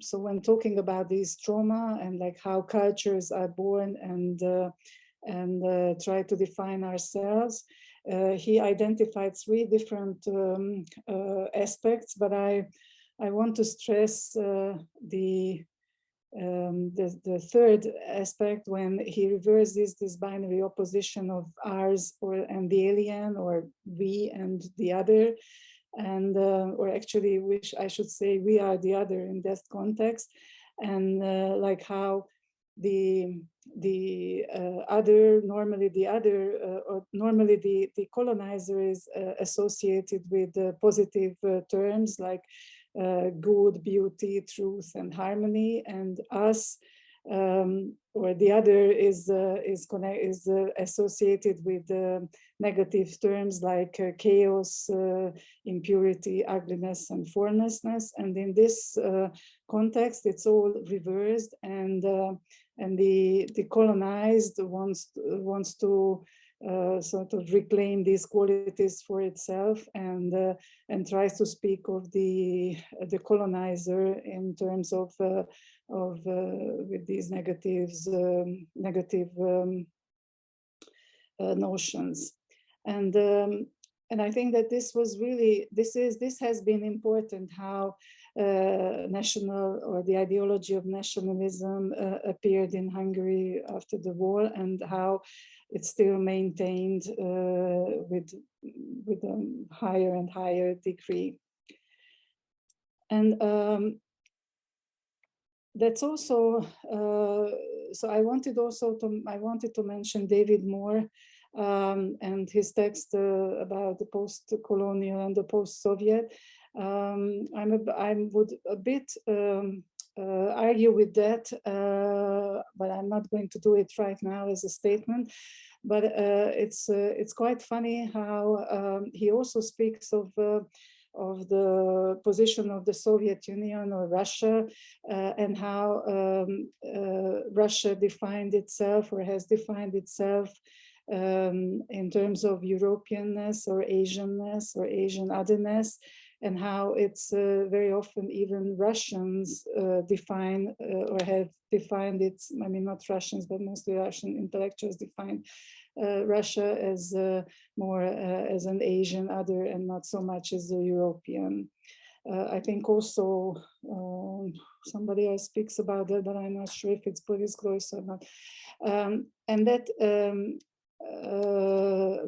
so when talking about these trauma and like how cultures are born and try to define ourselves, he identified three different aspects, but I want to stress the third aspect, when he reverses this binary opposition of ours and the alien, or we and the other, and or actually, which I should say, we are the other in that context, and like how the colonizer is associated with positive terms like good, beauty, truth, and harmony, and us, or the other is associated with negative terms like chaos, impurity, ugliness, and formlessness. And in this context, it's all reversed, and the colonized wants to sort of reclaim these qualities for itself, and tries to speak of the colonizer in terms of with these negative notions, and I think that this has been important, how national, or the ideology of nationalism appeared in Hungary after the war, and how it's still maintained with a higher and higher degree. And that's also, so I wanted to mention David Moore and his text about the post-colonial and the post-Soviet. I would a bit argue with that, but I'm not going to do it right now as a statement. But it's quite funny how he also speaks of the position of the Soviet Union or Russia, and how Russia defined itself, or has defined itself, in terms of Europeanness or Asianness or Asian otherness, and how it's very often even Russians define or have defined its, I mean, not Russians, but mostly Russian intellectuals define Russia as more as an Asian other, and not so much as a European. I think also somebody else speaks about that, but I'm not sure if it's Boris Groys or not. And that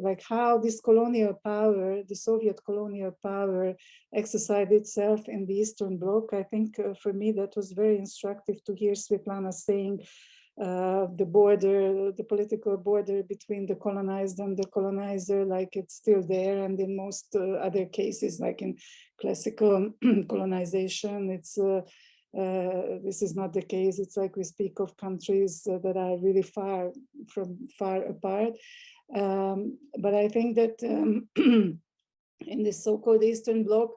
like how this colonial power, the Soviet colonial power, exercised itself in the Eastern Bloc. I think for me that was very instructive to hear Svitlana saying the border, the political border between the colonized and the colonizer, like it's still there. And in most other cases, like in classical colonization, it's this is not the case. It's like we speak of countries that are really far apart. But I think that in this so-called Eastern Bloc,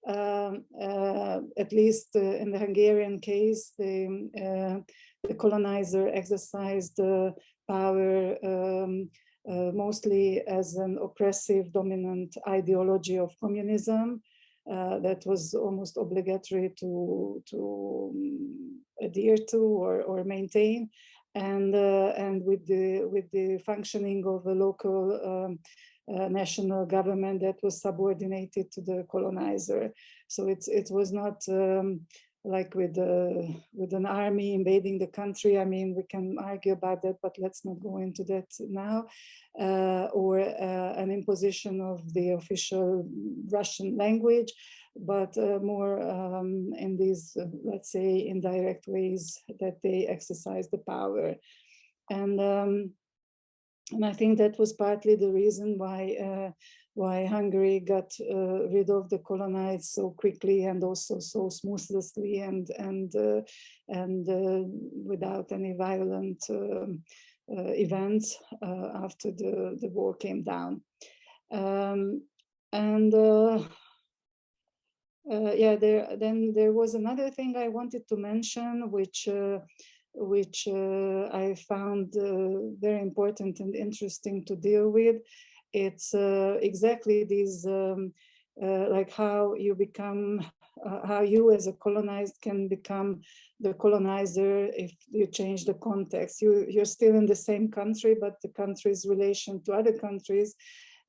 at least in the Hungarian case, the colonizer exercised power mostly as an oppressive, dominant ideology of communism. That was almost obligatory to adhere to or maintain, and with the functioning of a local national government that was subordinated to the colonizer. So it was not like with an army invading the country. I mean, we can argue about that, but let's not go into that now. Or an imposition of the official Russian language, but more in these, let's say, indirect ways that they exercise the power. And I think that was partly the reason why Hungary got rid of the colonized so quickly and also so smoothly and without any violent events after the war came down. Yeah, there was another thing I wanted to mention, which I found very important and interesting to deal with. It's exactly these, like how you become, how you as a colonized can become the colonizer if you change the context. You're still in the same country, but the country's relation to other countries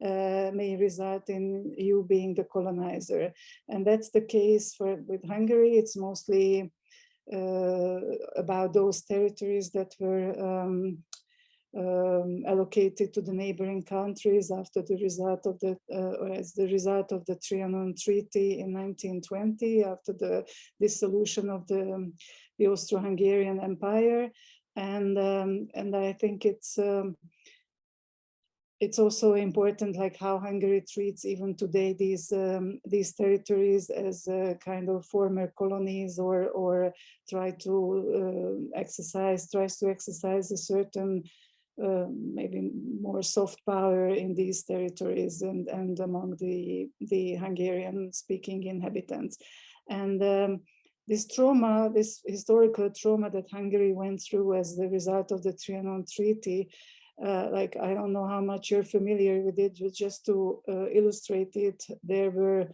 may result in you being the colonizer. And that's the case with Hungary. It's mostly about those territories that were allocated to the neighboring countries after the result of the, or as the result of the Trianon Treaty in 1920, after the dissolution of the Austro-Hungarian Empire. and I think it's also important, like how Hungary treats even today these territories as kind of former colonies, or tries to exercise a certain maybe more soft power in these territories and among the Hungarian-speaking inhabitants. And this trauma, this historical trauma that Hungary went through as the result of the Trianon Treaty, like, I don't know how much you're familiar with it, but just to illustrate it, there were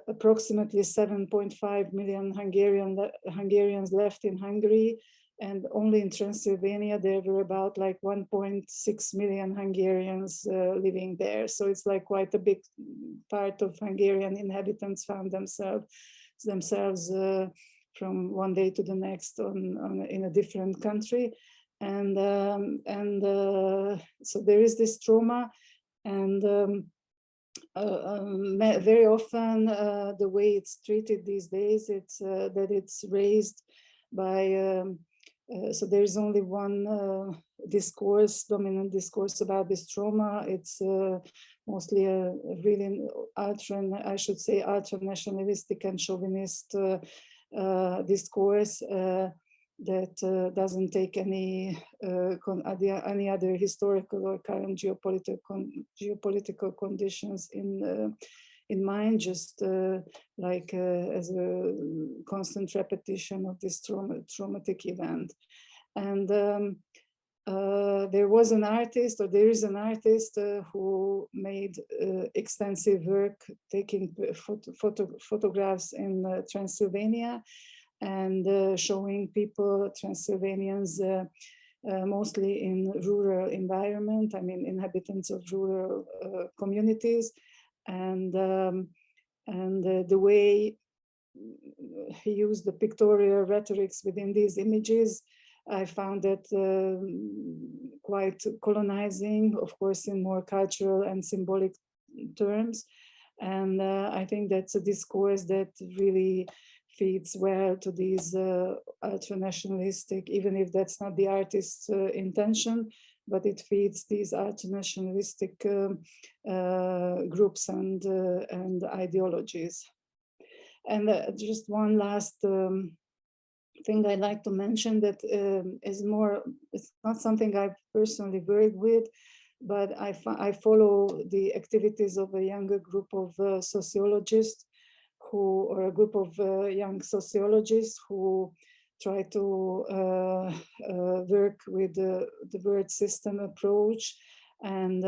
approximately 7.5 million Hungarians left in Hungary, and only in Transylvania there were about like 1.6 million Hungarians living there. So it's like quite a big part of Hungarian inhabitants found themselves from one day to the next in a different country. And so there is this trauma, and very often the way it's treated these days, it's that it's raised by so there is only one dominant discourse about this trauma. It's mostly a really ultra-nationalistic and chauvinist discourse that doesn't take any other historical or current geopolitical conditions in mind, just like as a constant repetition of this traumatic event. And there was an artist, or there is an artist who made extensive work taking photographs in Transylvania and showing people, Transylvanians, mostly in rural environment, I mean inhabitants of rural communities, and the way he used the pictorial rhetorics within these images, I found that quite colonizing, of course, in more cultural and symbolic terms. And I think that's a discourse that really feeds well to these ultra-nationalistic, even if that's not the artist's intention, but it feeds these ultra-nationalistic groups and ideologies. And just one last thing I'd like to mention that is more, it's not something I've personally worked with, but I follow the activities of a younger group of sociologists or a group of young sociologists who try to work with the word system approach and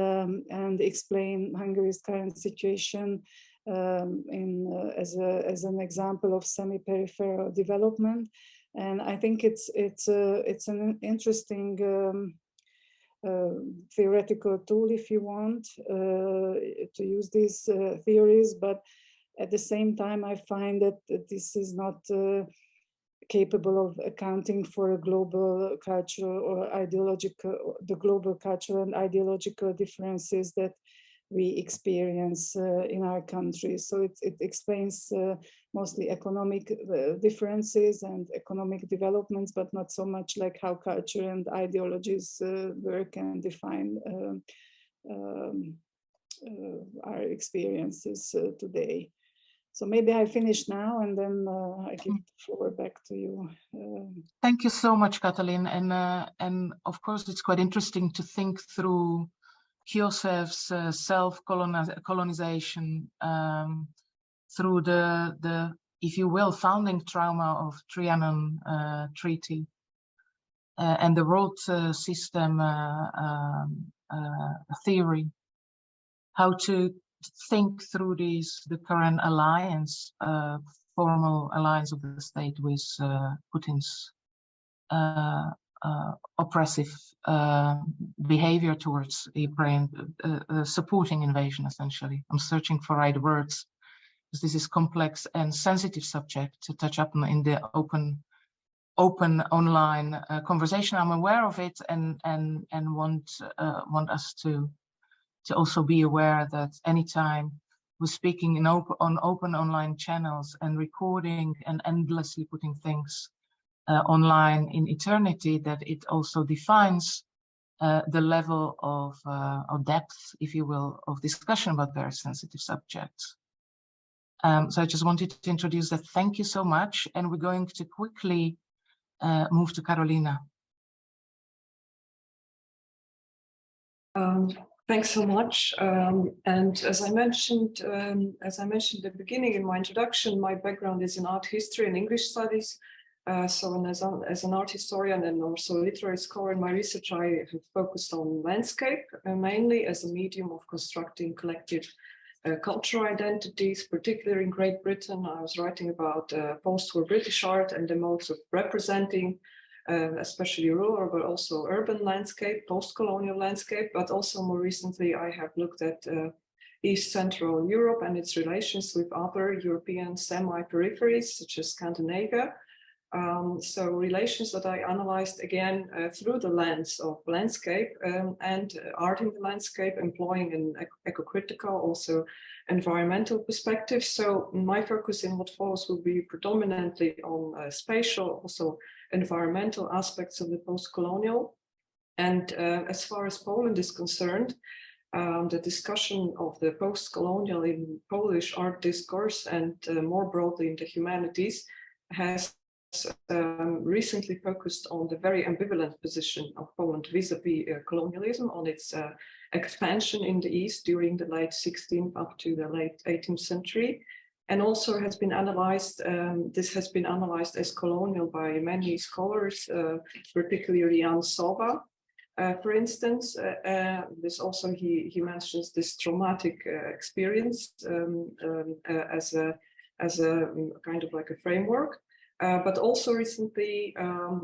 explain Hungary's current situation as an example of semi-peripheral development. And I think it's an interesting theoretical tool, if you want, to use these theories, but at the same time, I find that this is not capable of accounting for a global cultural or ideological, the global cultural and ideological differences that we experience in our country. So it explains mostly economic differences and economic developments, but not so much like how culture and ideologies work and define our experiences today. So maybe I finish now, and then I give the floor back to you. Thank you so much, Katalin. And of course, it's quite interesting to think through Hughes's self-colonization through the, if you will, founding trauma of Trianon Treaty and the road system theory, how to think through the current alliance, formal alliance of the state with Putin's oppressive behavior towards Ukraine, supporting invasion, essentially. I'm searching for right words, because this is complex and sensitive subject to touch up in the open online conversation. I'm aware of it and want us to also be aware that anytime we're speaking on open online channels and recording and endlessly putting things online in eternity, that it also defines the level of depth, if you will, of discussion about very sensitive subjects. So I just wanted to introduce that. Thank you so much. And we're going to quickly move to Karolina. Thanks so much. And as I mentioned at the beginning in my introduction, my background is in art history and English studies. So as an art historian and also a literary scholar in my research, I have focused on landscape, mainly as a medium of constructing collective cultural identities, particularly in Great Britain. I was writing about post-war British art and the modes of representing especially rural, but also urban landscape, post-colonial landscape. But also more recently, I have looked at East Central Europe and its relations with other European semi-peripheries, such as Scandinavia. So relations that I analyzed again through the lens of landscape and art in the landscape, employing an eco-critical, also environmental perspective. So my focus in what follows will be predominantly on spatial, also environmental aspects of the post-colonial. And as far as Poland is concerned, the discussion of the post-colonial in Polish art discourse and more broadly in the humanities has recently focused on the very ambivalent position of Poland vis-a-vis colonialism, on its expansion in the East during the late 16th up to the late 18th century. And also has been analyzed, this has been analyzed as colonial by many scholars, particularly Jan Sova. For instance, this also he mentions this traumatic experience as a kind of like a framework. But also recently,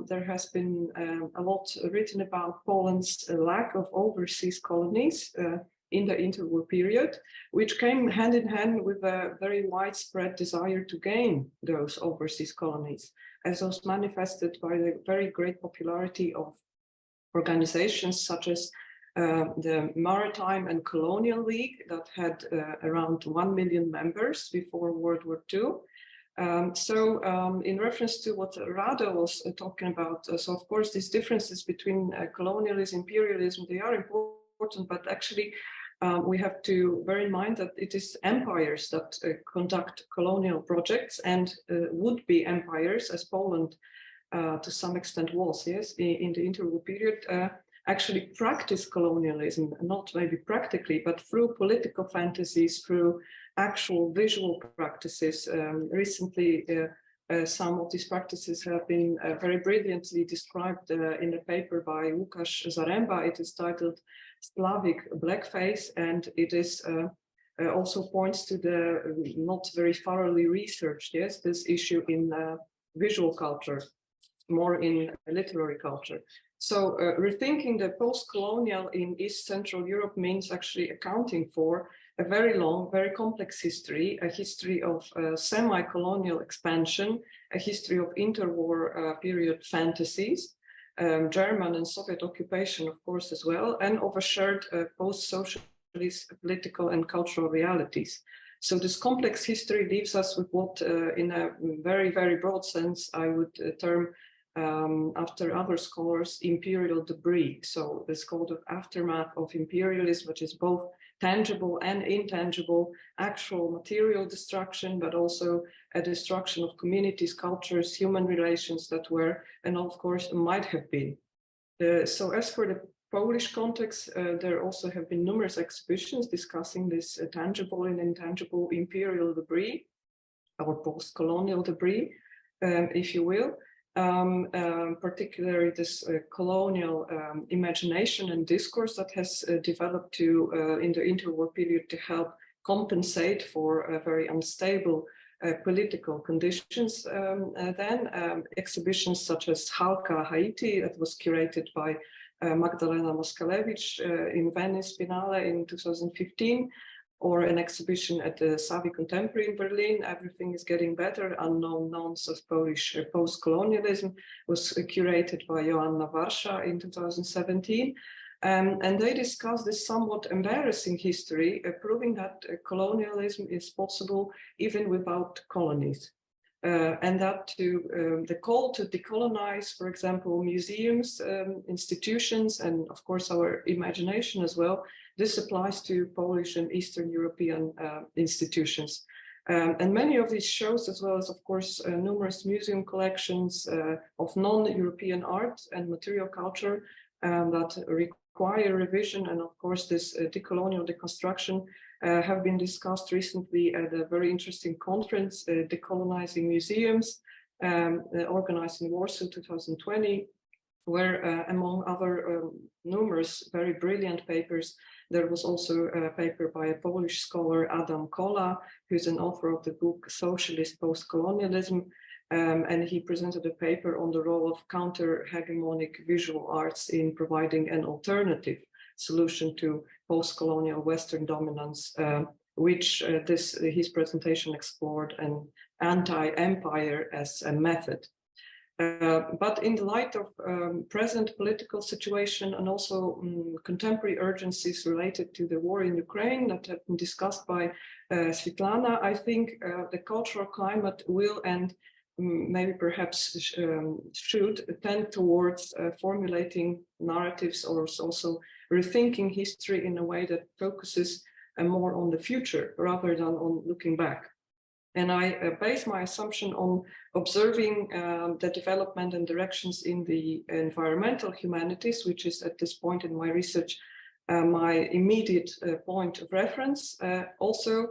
there has been a lot written about Poland's lack of overseas colonies in the interwar period, which came hand in hand with a very widespread desire to gain those overseas colonies, as was manifested by the very great popularity of organizations such as the Maritime and Colonial League that had around 1 million members before World War II. In reference to what Rado was talking about, so of course these differences between colonialism, imperialism, they are important, but actually we have to bear in mind that it is empires that conduct colonial projects, and would-be empires, as Poland to some extent was, yes, in the interwar period, actually practice colonialism, not maybe practically, but through political fantasies, through actual visual practices. Recently, some of these practices have been very brilliantly described in a paper by Łukasz Zaremba. It is titled Slavic Blackface, and it is also points to the not very thoroughly researched, yes, this issue in visual culture, more in literary culture. So rethinking the post-colonial in East Central Europe means actually accounting for a very long, very complex history, a history of semi-colonial expansion, a history of interwar period fantasies, German and Soviet occupation, of course, as well, and of a shared post-socialist political and cultural realities. So this complex history leaves us with what, in a very, very broad sense, I would term, after other scholars, imperial debris. So this called of aftermath of imperialism, which is both tangible and intangible, actual material destruction, but also a destruction of communities, cultures, human relations that were, and of course might have been. So as for the Polish context, there also have been numerous exhibitions discussing this tangible and intangible imperial debris, or post-colonial debris, if you will. Particularly this colonial imagination and discourse that has developed in the interwar period to help compensate for very unstable political conditions. Exhibitions such as AICA Haiti, that was curated by Magdalena Moskalewicz in Venice Biennale in 2015, or an exhibition at the Savvy Contemporary in Berlin, Everything is Getting Better, Unknown Nouns of Polish Post-Colonialism, was curated by Joanna Warsza in 2017. And they discuss this somewhat embarrassing history, proving that colonialism is possible even without colonies. and that the call to decolonize, for example, museums, institutions, and of course our imagination as well. This applies to Polish and Eastern European institutions. And many of these shows, as well as, of course, numerous museum collections of non-European art and material culture that require revision, and of course this decolonial deconstruction have been discussed recently at a very interesting conference, Decolonizing Museums, organized in Warsaw 2020, where among other numerous very brilliant papers, there was also a paper by a Polish scholar, Adam Kola, who's an author of the book Socialist Postcolonialism, and he presented a paper on the role of counter-hegemonic visual arts in providing an alternative solution to post-colonial Western dominance, which his presentation explored an anti-empire as a method. But in the light of present political situation and also contemporary urgencies related to the war in Ukraine that have been discussed by Svitlana, I think the cultural climate will and maybe perhaps should tend towards formulating narratives or also rethinking history in a way that focuses more on the future rather than on looking back. And I base my assumption on observing the development and directions in the environmental humanities, which is at this point in my research my immediate point of reference. Also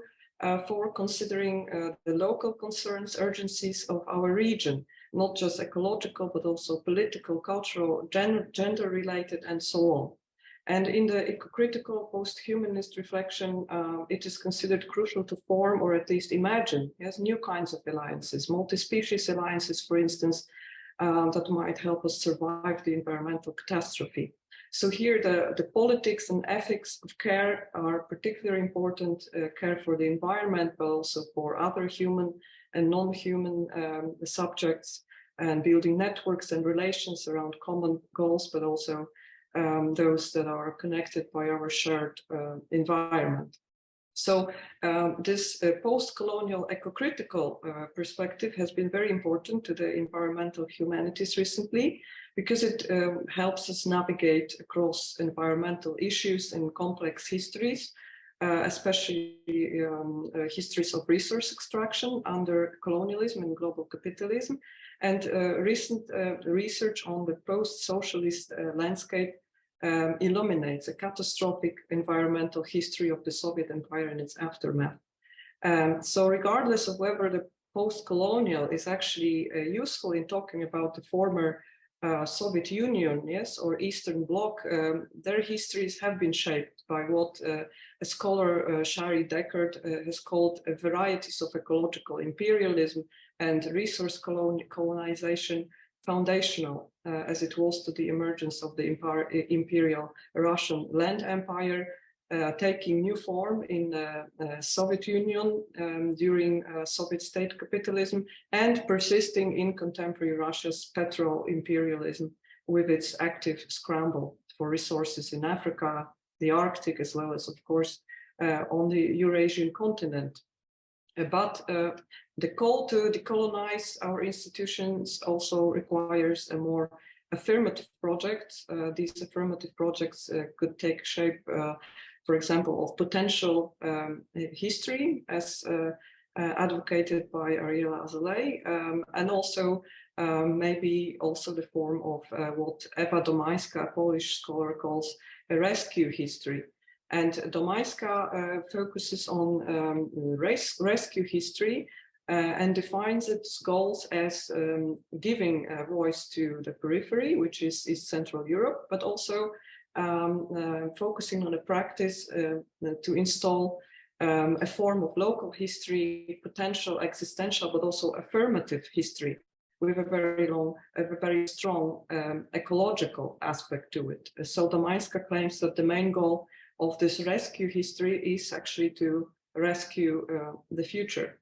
for considering the local concerns, urgencies of our region, not just ecological, but also political, cultural, gender-related, and so on. And in the eco-critical post-humanist reflection, it is considered crucial to form or at least imagine new kinds of alliances, multi-species alliances, for instance, that might help us survive the environmental catastrophe. So here the politics and ethics of care are particularly important, care for the environment, but also for other human and non-human subjects, and building networks and relations around common goals, but also those that are connected by our shared environment. So this post-colonial eco-critical perspective has been very important to the environmental humanities recently, because it helps us navigate across environmental issues and complex histories, especially histories of resource extraction under colonialism and global capitalism. And recent research on the post-socialist landscape illuminates a catastrophic environmental history of the Soviet Empire and its aftermath. So regardless of whether the post-colonial is actually useful in talking about the former Soviet Union, yes, or Eastern Bloc, their histories have been shaped by what a scholar, Shari Deckard, has called varieties of ecological imperialism and resource colonization, foundational as it was to the emergence of the imperial Russian land empire, taking new form in the Soviet Union during Soviet state capitalism, and persisting in contemporary Russia's petrol imperialism with its active scramble for resources in Africa, the Arctic, as well as, of course, on the Eurasian continent. But the call to decolonize our institutions also requires a more affirmative project. These affirmative projects could take shape, for example, of potential history, as advocated by Ariela Azelay, and also maybe also the form of what Ewa Domańska, a Polish scholar, calls a rescue history. And Domańska focuses on rescue history and defines its goals as giving a voice to the periphery, which is Central Europe, but also focusing on a practice to install a form of local history, potential existential, but also affirmative history, with a very strong ecological aspect to it. So Domańska claims that the main goal of this rescue history is actually to rescue the future.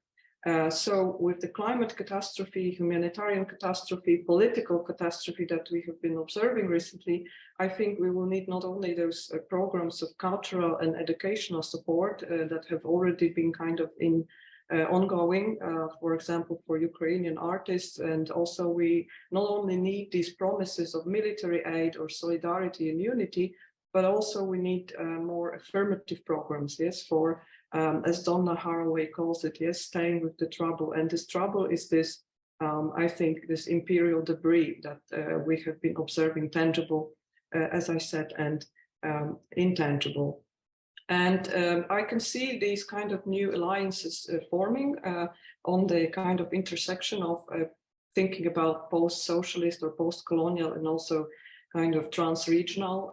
So with the climate catastrophe, humanitarian catastrophe, political catastrophe that we have been observing recently, I think we will need not only those programs of cultural and educational support that have already been kind of in ongoing, for example, for Ukrainian artists. And also we not only need these promises of military aid or solidarity and unity, but also we need more affirmative programs, yes, for, as Donna Haraway calls it, yes, staying with the trouble. And this trouble is this, I think, this imperial debris that we have been observing, tangible, as I said, and intangible. And I can see these kind of new alliances forming on the kind of intersection of thinking about post-socialist or post-colonial and also kind of trans-regional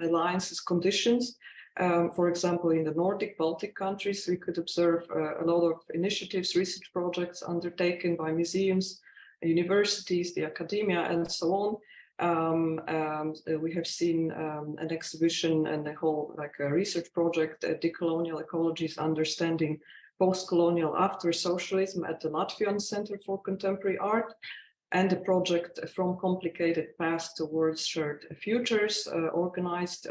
alliances conditions. For example, in the Nordic Baltic countries, we could observe a lot of initiatives, research projects undertaken by museums, universities, the academia, and so on. We have seen an exhibition and a whole research project, Decolonial Ecologies, Understanding Post-Colonial After Socialism at the Latvian Center for Contemporary Art, and a project From Complicated Past Towards Shared Futures, organized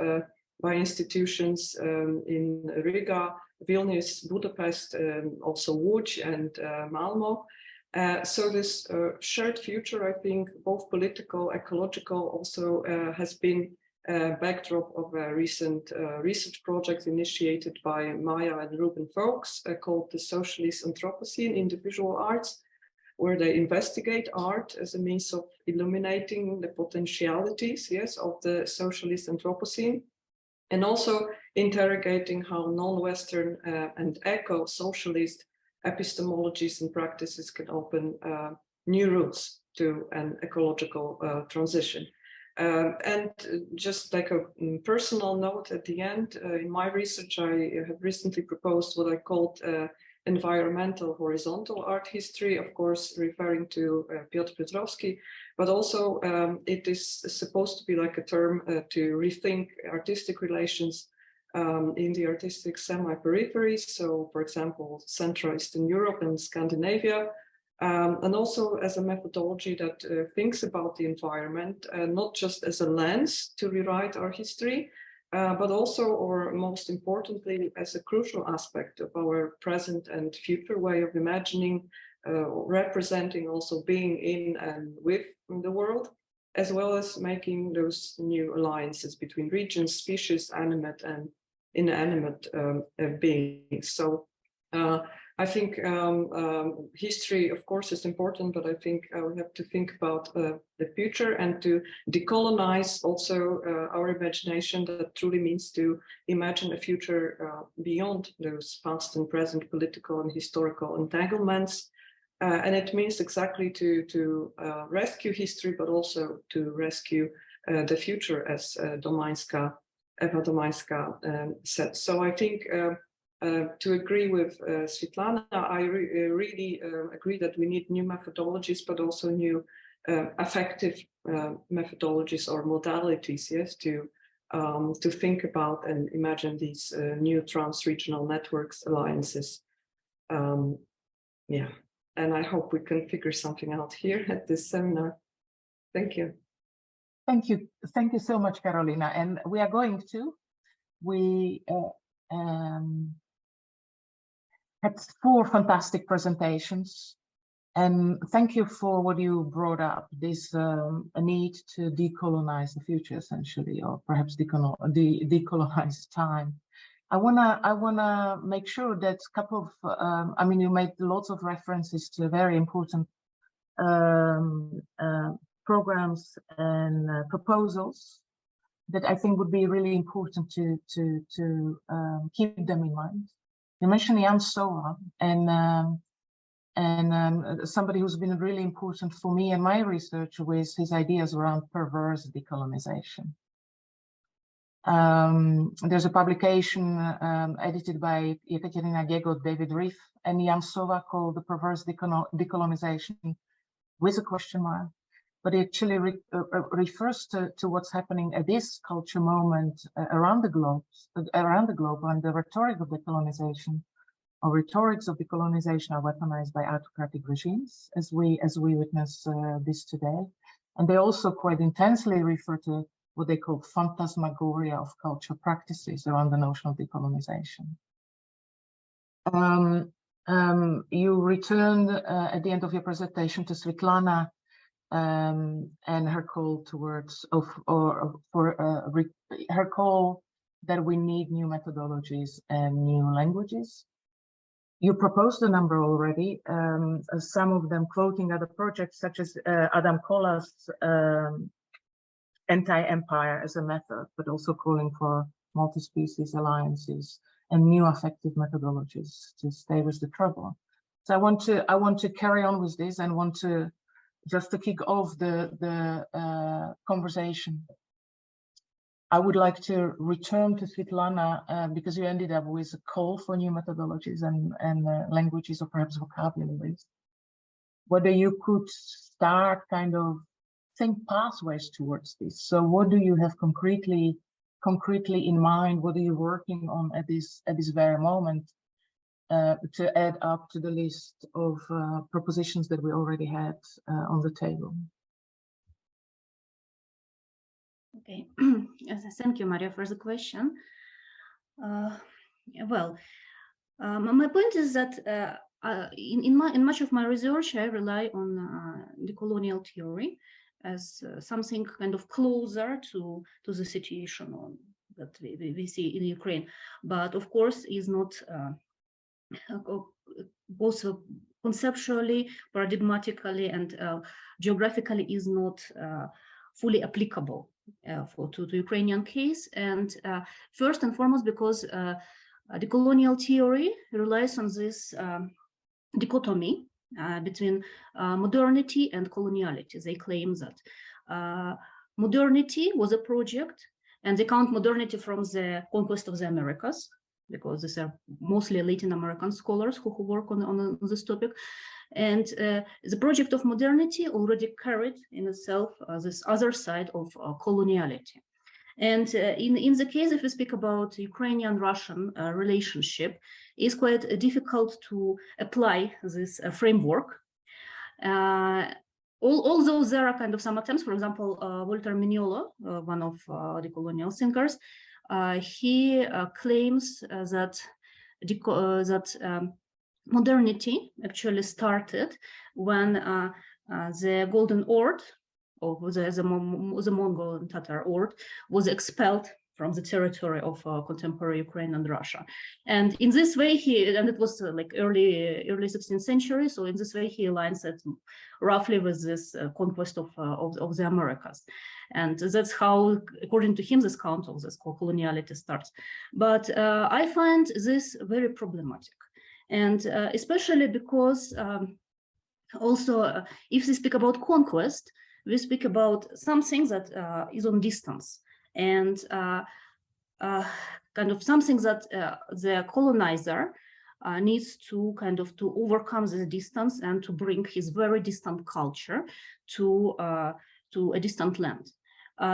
by institutions in Riga, Vilnius, Budapest, also Łódź and Malmo. So this shared future, I think, both political, ecological, also has been a backdrop of a recent research project initiated by Maya and Ruben Folks called the Socialist Anthropocene in the Visual Arts, where they investigate art as a means of illuminating the potentialities, yes, of the socialist Anthropocene, and also interrogating how non-Western and eco-socialist epistemologies and practices can open new routes to an ecological transition. And just like a personal note at the end, in my research, I have recently proposed what I called environmental horizontal art history, of course, referring to Piotr Petrovsky, but also it is supposed to be like a term to rethink artistic relations in the artistic semi-peripheries. So, for example, Central Eastern Europe and Scandinavia, and also as a methodology that thinks about the environment, not just as a lens to rewrite our history, but also, or most importantly, as a crucial aspect of our present and future way of imagining, representing also being in and with the world, as well as making those new alliances between regions, species, animate and inanimate beings. So I think history, of course, is important, but I think we have to think about the future and to decolonize also our imagination. That truly means to imagine a future beyond those past and present political and historical entanglements. And it means exactly to rescue history, but also to rescue the future, as Eva Domańska said. So I think to agree with Svitlana, I really agree that we need new methodologies, but also new affective methodologies or modalities, yes, to think about and imagine these new trans-regional networks, alliances. Yeah, and I hope we can figure something out here at this seminar. Thank you. Thank you. Thank you so much, Karolina. And we are going to, we had 4 fantastic presentations. And thank you for what you brought up, this a need to decolonize the future, essentially, or perhaps decolonize time. I wanna make sure that a couple of, I mean, you made lots of references to very important programs and proposals that I think would be really important to keep them in mind. You mentioned Jan Sowa, and somebody who's been really important for me and my research with his ideas around perverse decolonization. There's a publication edited by Ekaterina Gegot, David Reef, and Jan Sowa called The Perverse Decolonization with a question mark. But it actually refers to what's happening at this culture moment around the globe, and the rhetoric of decolonization, or rhetorics of decolonization, are weaponized by autocratic regimes, as we witness this today. And they also quite intensely refer to what they call phantasmagoria of culture practices around the notion of decolonization. You returned at the end of your presentation to Svitlana and her call towards her call that we need new methodologies and new languages. You proposed a number already, some of them quoting other projects such as Adam Kolar's anti-empire as a method, but also calling for multi-species alliances and new affective methodologies to stay with the trouble. So I want to carry on with this and want to just to kick off the conversation. I would like to return to Svitlana because you ended up with a call for new methodologies and languages or perhaps vocabularies. Whether you could start kind of think pathways towards this. So what do you have concretely in mind? What are you working on at this very moment to add up to the list of propositions that we already had on the table? Okay, thank you, Maria, for the question. My point is that in much of my research, I rely on decolonial theory as something kind of closer to the situation that we see in Ukraine, but of course is not also conceptually, paradigmatically, and geographically is not fully applicable to the Ukrainian case. And first and foremost, because the colonial theory relies on this dichotomy between modernity and coloniality. They claim that modernity was a project, and they count modernity from the conquest of the Americas, because these are mostly Latin American scholars who work on this topic. And the project of modernity already carried in itself this other side of coloniality. And in the case, if we speak about Ukrainian-Russian relationship, it's quite difficult to apply this framework. Although there are kind of some attempts, for example, Walter Mignolo, one of the colonial thinkers, he claims that modernity actually started when the Golden Horde, or the Mongol and Tatar Horde, was expelled from the territory of contemporary Ukraine and Russia. And in this way, and it was like early 16th century, so in this way he aligns it roughly with this conquest of the Americas. And that's how, according to him, this count of this coloniality starts. But I find this very problematic. And especially because also, if we speak about conquest, we speak about something that is on distance, and kind of something that the colonizer needs to kind of to overcome this distance and to bring his very distant culture to a distant land.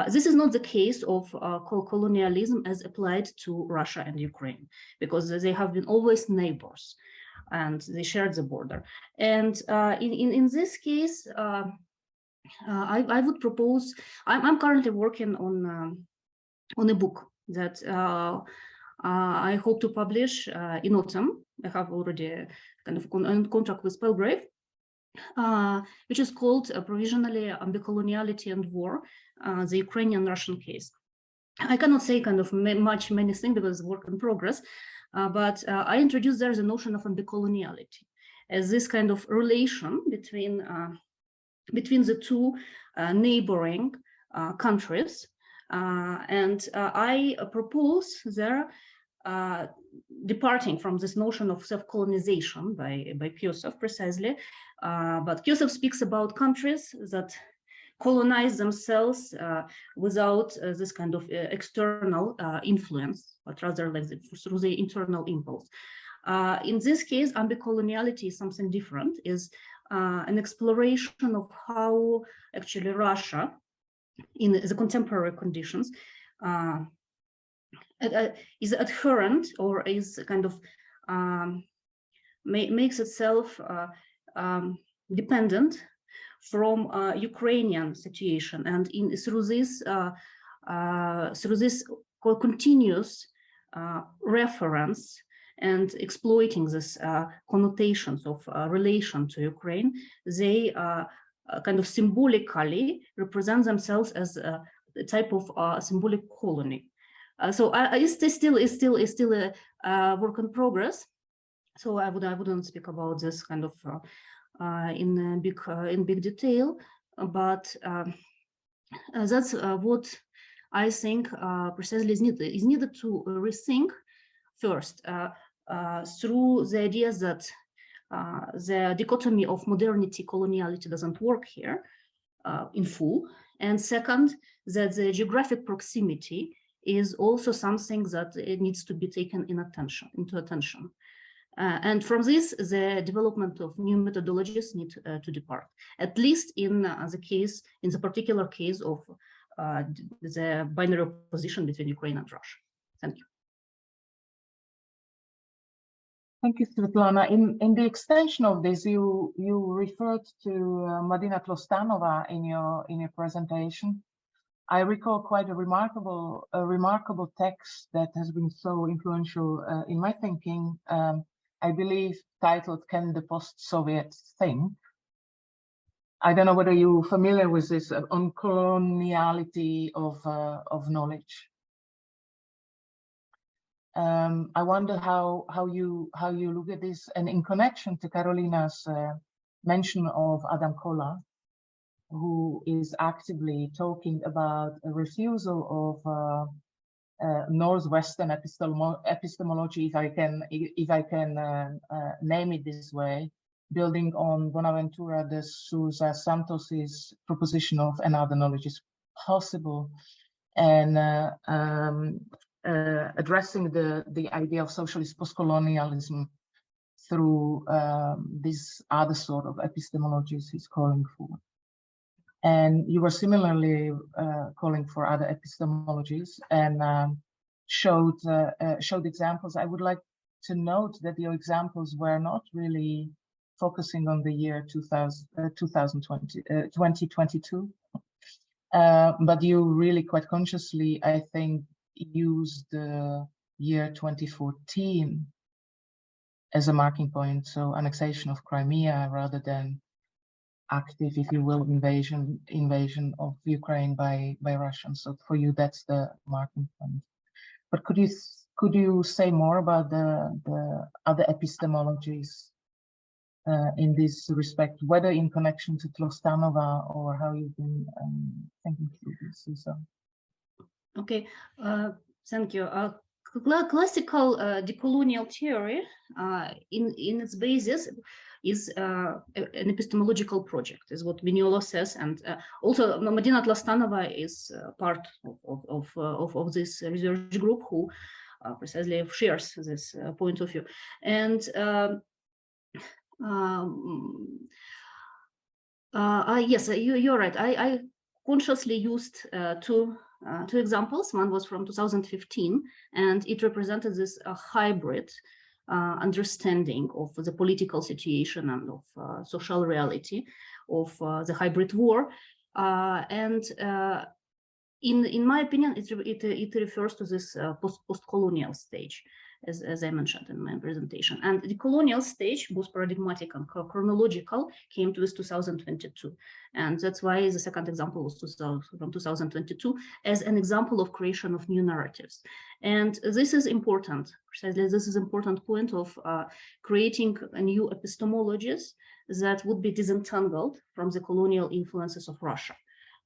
This is not the case of colonialism as applied to Russia and Ukraine, because they have been always neighbors and they shared the border. And in this case, I would propose, I'm currently working on a book that I hope to publish in autumn. I have already kind of a contract with Palgrave, which is called Provisionally on Decoloniality and War, the Ukrainian-Russian case. I cannot say kind of many things because it's work in progress, but I introduced there the notion of decoloniality as this kind of relation between the two neighboring countries. And I propose there departing from this notion of self-colonization by Piosov precisely, but Piosov speaks about countries that colonize themselves without this kind of external influence, but rather like through the internal impulse. In this case, decoloniality is something different, is an exploration of how actually Russia, in the contemporary conditions, is adherent or is kind of makes itself dependent from Ukrainian situation, and through this continuous reference and exploiting this connotations of relation to Ukraine, they kind of symbolically represent themselves as a type of symbolic colony. So it's still a work in progress. So I wouldn't speak about this kind of in big detail, but that's what I think precisely is needed to rethink first through the ideas that the dichotomy of modernity, coloniality doesn't work here in full, and second, that the geographic proximity is also something that it needs to be taken into attention. And from this, the development of new methodologies need to depart, at least in the particular case of the binary opposition between Ukraine and Russia. Thank you. Thank you, Svitlana. In the extension of this, you referred to Mladina Tlostanova in your presentation. I recall quite a remarkable text that has been so influential in my thinking. I believe titled "Can the Post-Soviets Think?" I don't know whether you're familiar with this on coloniality of knowledge. I wonder how you look at this, and in connection to Karolina's mention of Adam Kola, who is actively talking about a refusal of Northwestern epistemology, if I can name it this way, building on Bonaventura de Sousa Santos's proposition of another knowledge is possible, and addressing the idea of socialist postcolonialism through this other sort of epistemologies he's calling for. And you were similarly calling for other epistemologies and showed examples. I would like to note that your examples were not really focusing on the year 2022, but you really quite consciously, I think, used the year 2014 as a marking point, so annexation of Crimea rather than active, if you will, invasion of Ukraine by Russians. So for you, that's the marking point. But could you say more about the other epistemologies in this respect, whether in connection to Tlostanova or how you've been thinking through this? So. Okay, thank you. Classical decolonial theory, in its basis, is an epistemological project, is what Vignolo says, and also Mladina Tlostanova is part of this research group who precisely shares this point of view. And yes, you're right. I consciously used two examples. One was from 2015, and it represented this hybrid understanding of the political situation and of social reality of the hybrid war. And in my opinion, it refers to this post-colonial stage, as I mentioned in my presentation. And the colonial stage, both paradigmatic and chronological, came to this 2022. And that's why the second example was from 2022 as an example of creation of new narratives. And this is important, precisely this is an important point of creating a new epistemologies that would be disentangled from the colonial influences of Russia.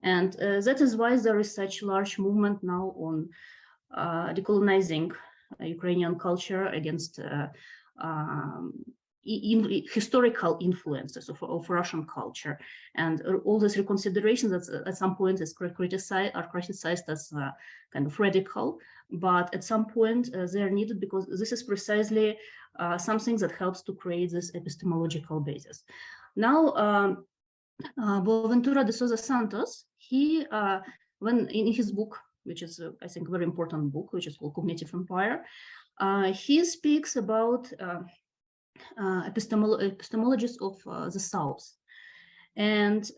And that is why there is such large movement now on decolonizing Ukrainian culture against historical influences of Russian culture, and all these reconsiderations that at some point is criticized as kind of radical, but at some point they're needed because this is precisely something that helps to create this epistemological basis. Now, Bonaventura de Sousa Santos, he when in his book, which is, I think, a very important book, which is called Cognitive Empire, he speaks about epistemologies of the South. And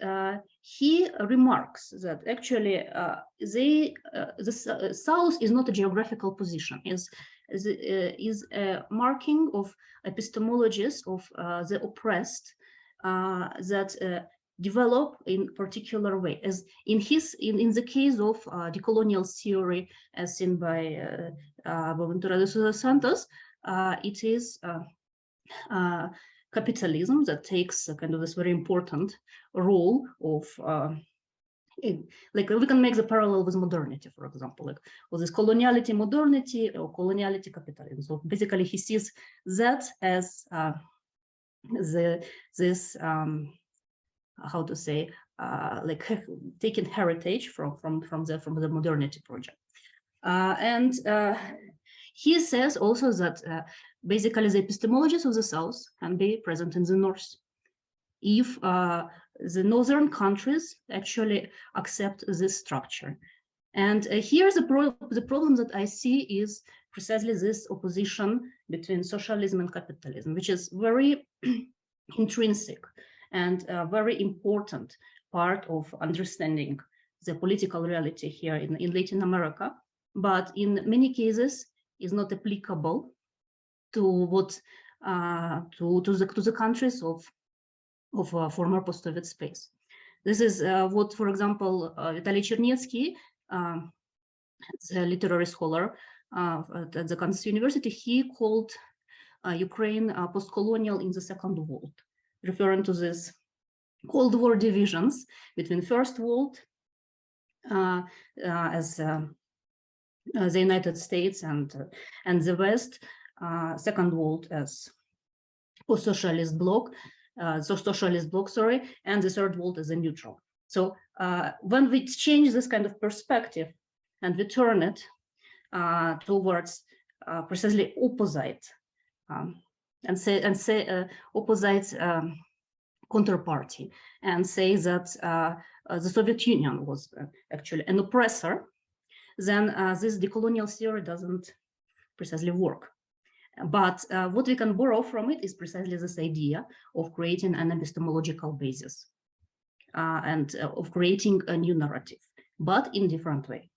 he remarks that actually the South is not a geographical position, is a marking of epistemologies of the oppressed that develop in particular way. As in the case of decolonial theory, as seen by Boaventura de Sousa Santos, it is capitalism that takes kind of this very important role of like we can make the parallel with modernity, for example, like with this coloniality modernity or coloniality capitalism. So basically he sees that as this how to say like taking heritage from the modernity project. And he says also that basically the epistemologies of the South can be present in the North if the northern countries actually accept this structure. And here the problem that I see is precisely this opposition between socialism and capitalism, which is very intrinsic and a very important part of understanding the political reality here in Latin America, but in many cases is not applicable to what to the countries of former post-Soviet space. This is what, for example, Vitaly Chernetsky, the literary scholar at the Kansas University, he called Ukraine post-colonial in the Second World, referring to this Cold War divisions between First World as the United States and the West, Second World as post-socialist bloc, and the Third World as a neutral. So when we change this kind of perspective and we turn it towards precisely opposite and say opposite counterparty, and say that the Soviet Union was actually an oppressor, then this decolonial theory doesn't precisely work. But what we can borrow from it is precisely this idea of creating an epistemological basis and of creating a new narrative, but in different way.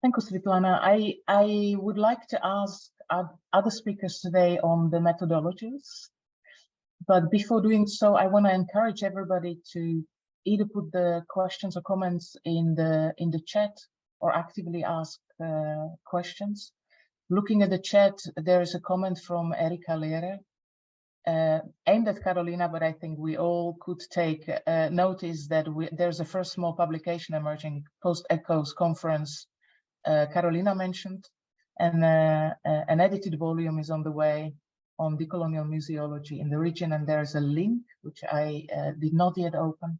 Thank you, Svitlana. I would like to ask other speakers today on the methodologies. But before doing so, I want to encourage everybody to either put the questions or comments in the chat or actively ask questions. Looking at the chat, there is a comment from Erika Lehrer aimed at Karolina, but I think we all could take notice that there's a first small publication emerging post-ECHO's conference Karolina mentioned, and an edited volume is on the way on decolonial museology in the region, and there's a link which I did not yet open,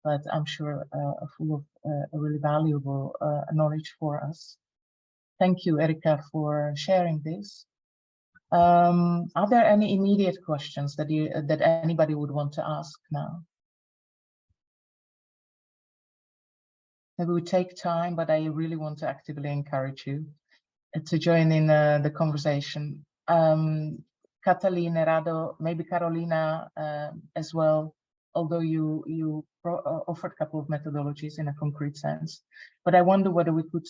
but I'm sure full of really valuable knowledge for us. Thank you, Erika, for sharing this. Are there any immediate questions that anybody would want to ask now? Maybe we take time, but I really want to actively encourage you to join in the conversation. Katalin, Rado, maybe Karolina as well, although you offered a couple of methodologies in a concrete sense. But I wonder whether we could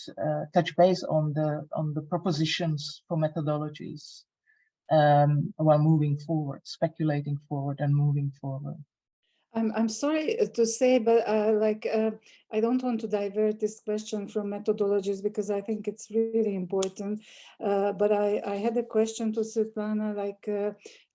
touch base on the propositions for methodologies while moving forward, speculating forward and moving forward. I'm sorry to say, but I don't want to divert this question from methodologies because I think it's really important. But I had a question to Svitlana,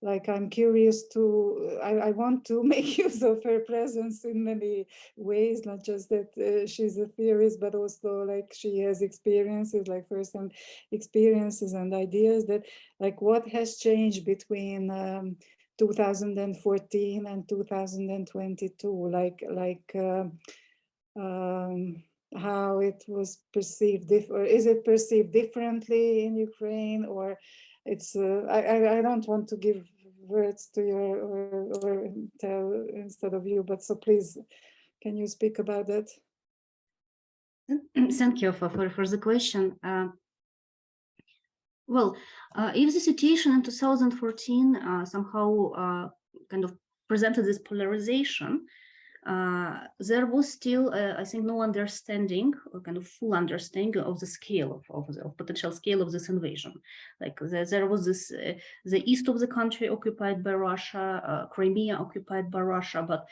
like I'm curious to, I want to make use of her presence in many ways, not just that she's a theorist, but also like she has experiences, like first-hand experiences and ideas that like what has changed between 2014 and 2022, how it was perceived, or is it perceived differently in Ukraine, or it's I don't want to give words to your or tell instead of you, but so please, can you speak about that? Thank you for the question. Well, if the situation in 2014 somehow kind of presented this polarization, there was still, I think, no understanding, or kind of full understanding of the scale of the potential scale of this invasion. Like there was this, the east of the country occupied by Russia, Crimea occupied by Russia, but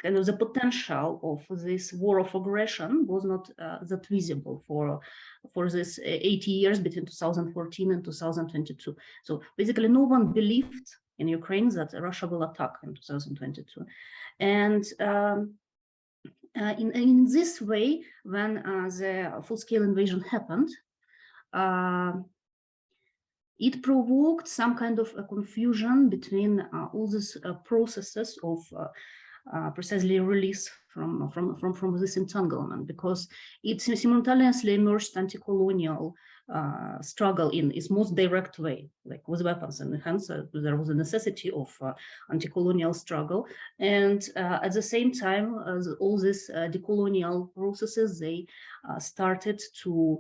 kind of the potential of this war of aggression was not that visible for this 80 years between 2014 and 2022. So basically, no one believed in Ukraine that Russia will attack in 2022. And in this way, when the full-scale invasion happened, it provoked some kind of a confusion between all these processes of precisely release from this entanglement, because it simultaneously emerged anti-colonial struggle in its most direct way, like with weapons in hands. There was a necessity of anti-colonial struggle, and at the same time, all these decolonial processes, they started to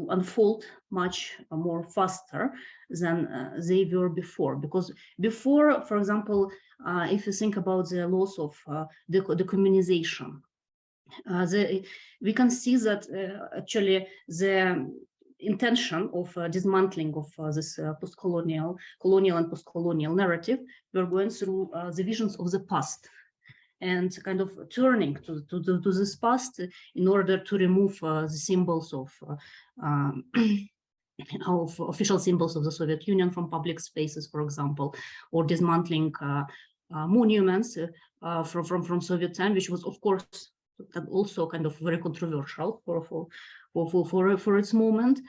unfold much more faster than they were before. Because before, for example, if you think about the loss of the communization, we can see that actually the intention of dismantling of this post-colonial, colonial and post-colonial narrative were going through the visions of the past, and kind of turning to this past in order to remove the symbols of official symbols of the Soviet Union from public spaces, for example, or dismantling monuments from Soviet time, which was, of course, also kind of very controversial for its moment.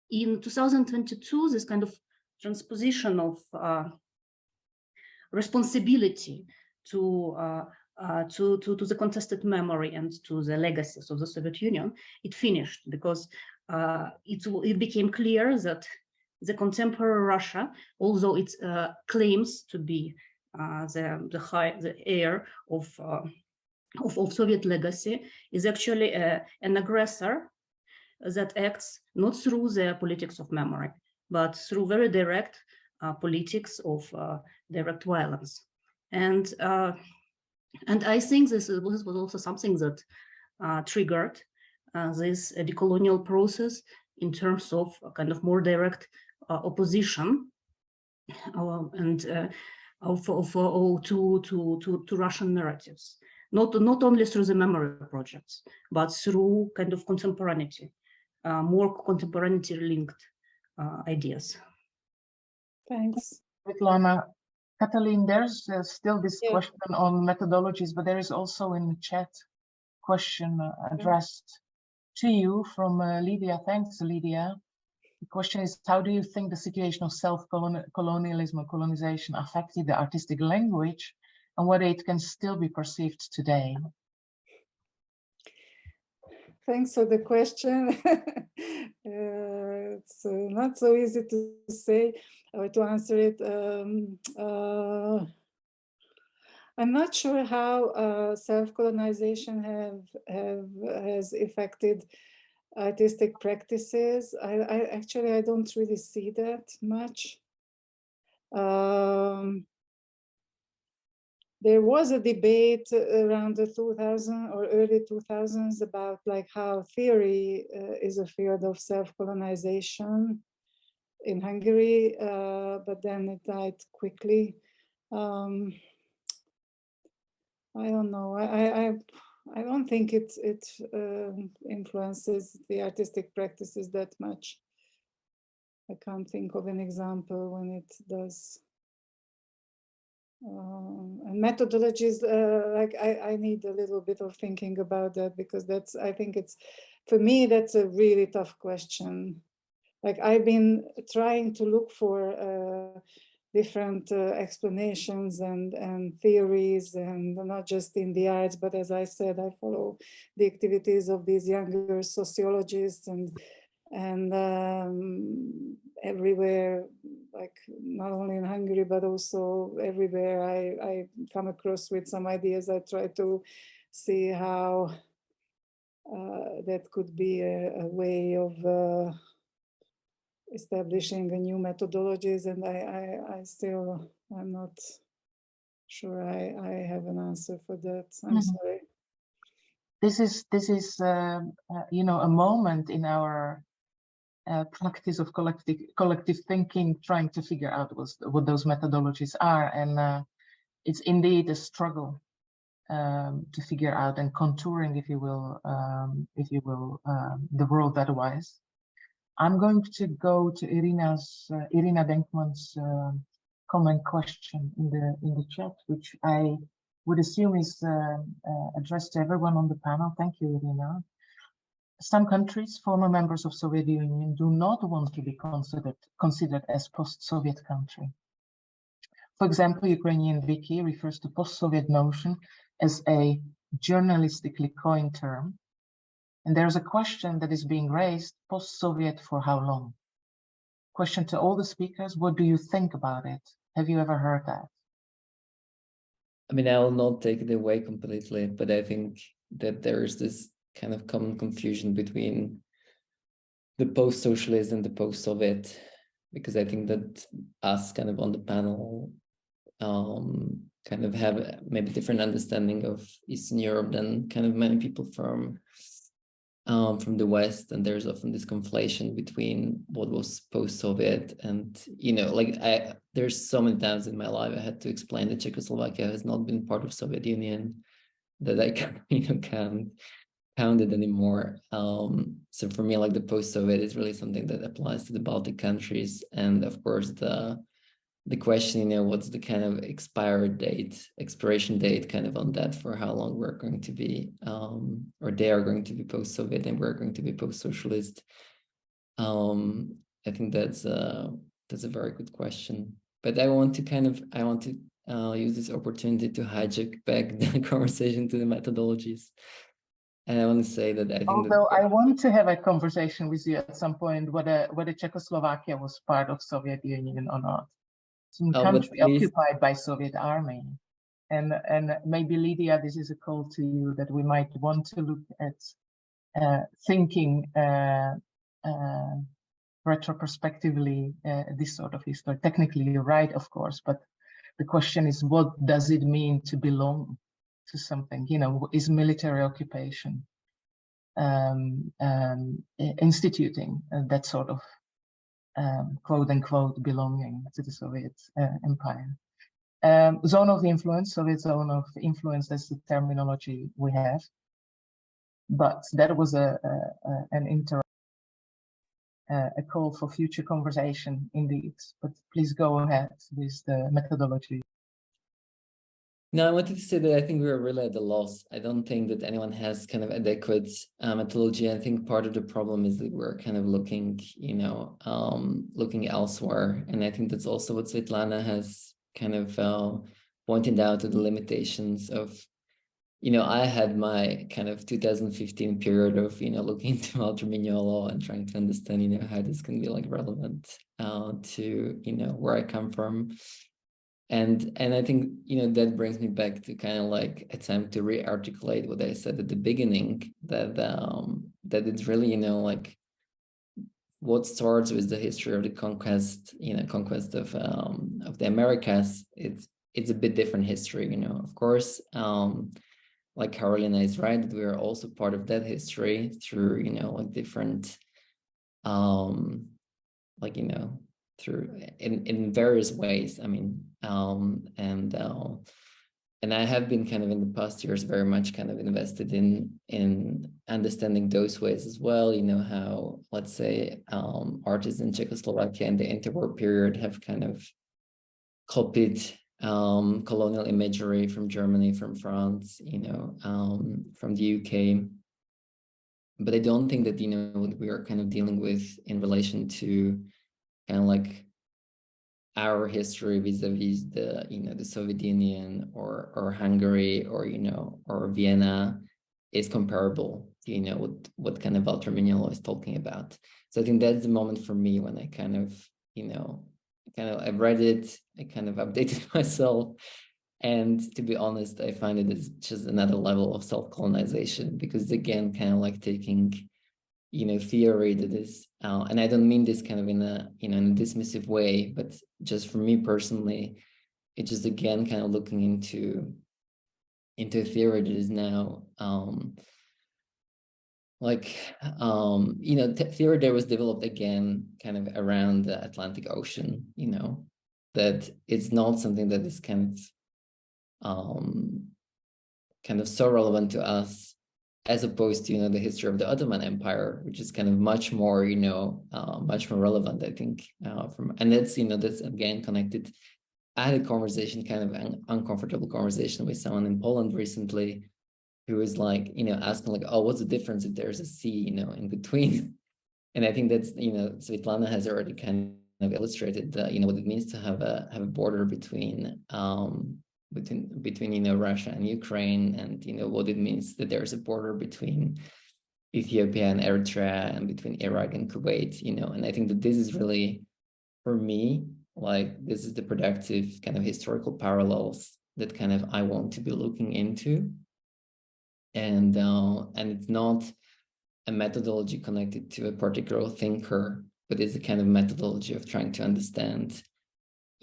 In 2022, this kind of transposition of responsibility to the contested memory and to the legacies of the Soviet Union, it finished, because it became clear that the contemporary Russia, although it claims to be the heir of Soviet legacy, is actually an aggressor that acts not through the politics of memory, but through very direct politics of direct violence. And I think this was also something that triggered this decolonial process in terms of a kind of more direct opposition and to Russian narratives, not only through the memory projects, but through kind of contemporaneity, more contemporaneity linked ideas. Thanks. Svitlana. Katalin, there's still this question on methodologies, but there is also in the chat question addressed to you from Lýdia. Thanks, Lýdia. The question is, how do you think the situation of self-colonialism or colonization affected the artistic language, and whether it can still be perceived today? Thanks for the question. It's not so easy to say or to answer it. I'm not sure how self-colonization has affected artistic practices. I don't really see that much. There was a debate around the 2000 or early 2000s about like how theory is a field of self-colonization in Hungary, but then it died quickly. I don't know. I don't think it influences the artistic practices that much. I can't think of an example when it does. And methodologies, like I need a little bit of thinking about that, because I think it's, for me, that's a really tough question. Like I've been trying to look for different explanations and theories, and not just in the arts, but as I said, I follow the activities of these younger sociologists and everywhere, like not only in Hungary, but also everywhere I come across with some ideas. I try to see how that could be a way of establishing a new methodologies, and I'm not sure I have an answer for that. I'm sorry. This is you know, a moment in our practice of collective thinking, trying to figure out what those methodologies are, and it's indeed a struggle to figure out and contouring, if you will, the world otherwise. I'm going to go to Irina Denkman's comment question in the chat, which I would assume is addressed to everyone on the panel. Thank you, Irina. Some countries, former members of Soviet Union, do not want to be considered as post-Soviet country. For example, Ukrainian Wiki refers to post-Soviet notion as a journalistically coined term. And there's a question that is being raised, post-Soviet for how long? Question to all the speakers, what do you think about it? Have you ever heard that? I mean, I will not take it away completely, but I think that there is this kind of common confusion between the post-socialist and the post-Soviet, because I think that us kind of on the panel kind of have maybe different understanding of Eastern Europe than kind of many people from the West, and there's often this conflation between what was post-Soviet and, you know, like there's so many times in my life I had to explain that Czechoslovakia has not been part of Soviet Union, that I can't count it anymore. So for me, like the post-Soviet is really something that applies to the Baltic countries, and of course the question, you know, what's the kind of expiration date kind of on that for how long we're going to be, or they are going to be post-Soviet and we're going to be post-socialist. I think that's a very good question. But I want to use this opportunity to hijack back the conversation to the methodologies. And I want to say that I think although I want to have a conversation with you at some point whether Czechoslovakia was part of Soviet Union or not. Some country occupied by Soviet army, and maybe Lýdia, this is a call to you that we might want to look at thinking retrospectively this sort of history. Technically, you're right, of course, but the question is, what does it mean to belong to something? You know, is military occupation instituting that sort of quote unquote belonging to the Soviet Empire. Zone of influence, Soviet zone of influence, that's the terminology we have. But that was a call for future conversation indeed. But please go ahead with the methodology. No, I wanted to say that I think we are really at a loss. I don't think that anyone has kind of adequate methodology. I think part of the problem is that we're kind of looking, you know, looking elsewhere. And I think that's also what Svitlana has kind of pointed out to the limitations of, you know, I had my kind of 2015 period of, you know, looking into Mignolo and trying to understand, you know, how this can be like relevant to, you know, where I come from. And I think, you know, that brings me back to kind of like attempt to re-articulate what I said at the beginning, that it's really, you know, like what starts with the history of the conquest, you know, conquest of the Americas. It's a bit different history, you know. Of course, like Karolina is right, that we are also part of that history through, you know, like different, like, you know, through in various ways. I mean, and I have been kind of in the past years very much kind of invested in understanding those ways as well. You know, how, let's say, artists in Czechoslovakia in the interwar period have kind of copied colonial imagery from Germany, from France, you know, from the UK. But I don't think that, you know, what we are kind of dealing with in relation to kind of like our history vis-a-vis the, you know, the Soviet Union or Hungary or, you know, or Vienna is comparable to, you know, what kind of Walter Mignolo is talking about. So I think that's the moment for me when I kind of, you know, I've read it, I kind of updated myself. And to be honest, I find it is just another level of self-colonization, because again, kind of like taking theory that is, and I don't mean this kind of in a, in a dismissive way, but just for me personally, it's just again kind of looking into a theory that is now theory that was developed again kind of around the Atlantic Ocean, that it's not something that is kind of so relevant to us, as opposed to the history of the Ottoman Empire, which is kind of much more much more relevant, I think, and that's that's again connected. I had a conversation, kind of an uncomfortable conversation with someone in Poland recently, who was like, asking like, oh, what's the difference if there's a sea, in between? And I think that's, Svitlana has already kind of illustrated the, what it means to have a border between Russia and Ukraine, and what it means that there's a border between Ethiopia and Eritrea, and between Iraq and Kuwait, and I think that this is really, for me, like, this is the productive kind of historical parallels that kind of I want to be looking into. And it's not a methodology connected to a particular thinker, but it's a kind of methodology of trying to understand,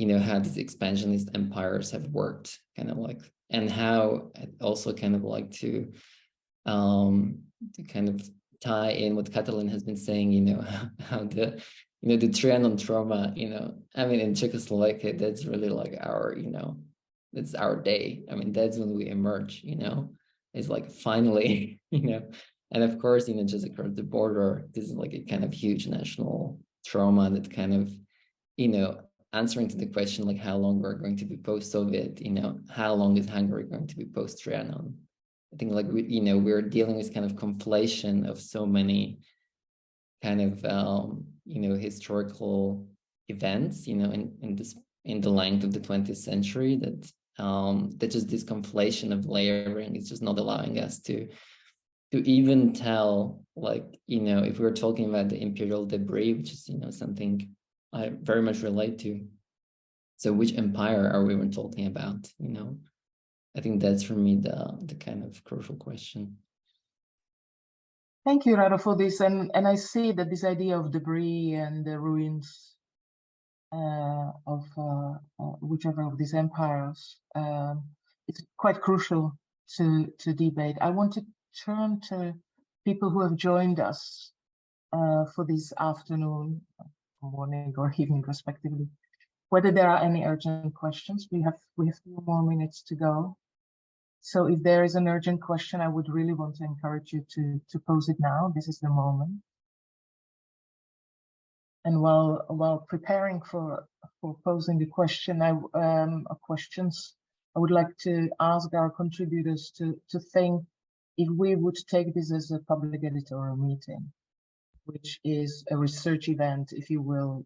how these expansionist empires have worked, kind of like, and how also kind of like to kind of tie in what Katalin has been saying, how the the Trianon trauma, I mean, in Czechoslovakia, that's really like our, that's our day. I mean, that's when we emerge, it's like finally, and of course, just across the border, this is like a kind of huge national trauma that kind of, answering to the question, like, how long we're going to be post-Soviet, how long is Hungary going to be post-Trianon? I think like we're dealing with kind of conflation of so many kind of, historical events, in the length of the 20th century, that just this conflation of layering is just not allowing us to even tell, like, if we were talking about the imperial debris, which is, something I very much relate to. So which empire are we even talking about, I think that's for me the kind of crucial question. Thank you, Rado, for this. And I see that this idea of debris and the ruins of whichever of these empires, it's quite crucial to debate. I want to turn to people who have joined us for this afternoon, morning, or evening, respectively. Whether there are any urgent questions. We have 2 more minutes to go. So if there is an urgent question, I would really want to encourage you to pose it now. This is the moment. And while preparing for posing the question, questions, I would like to ask our contributors to think if we would take this as a public editorial meeting, which is a research event, if you will,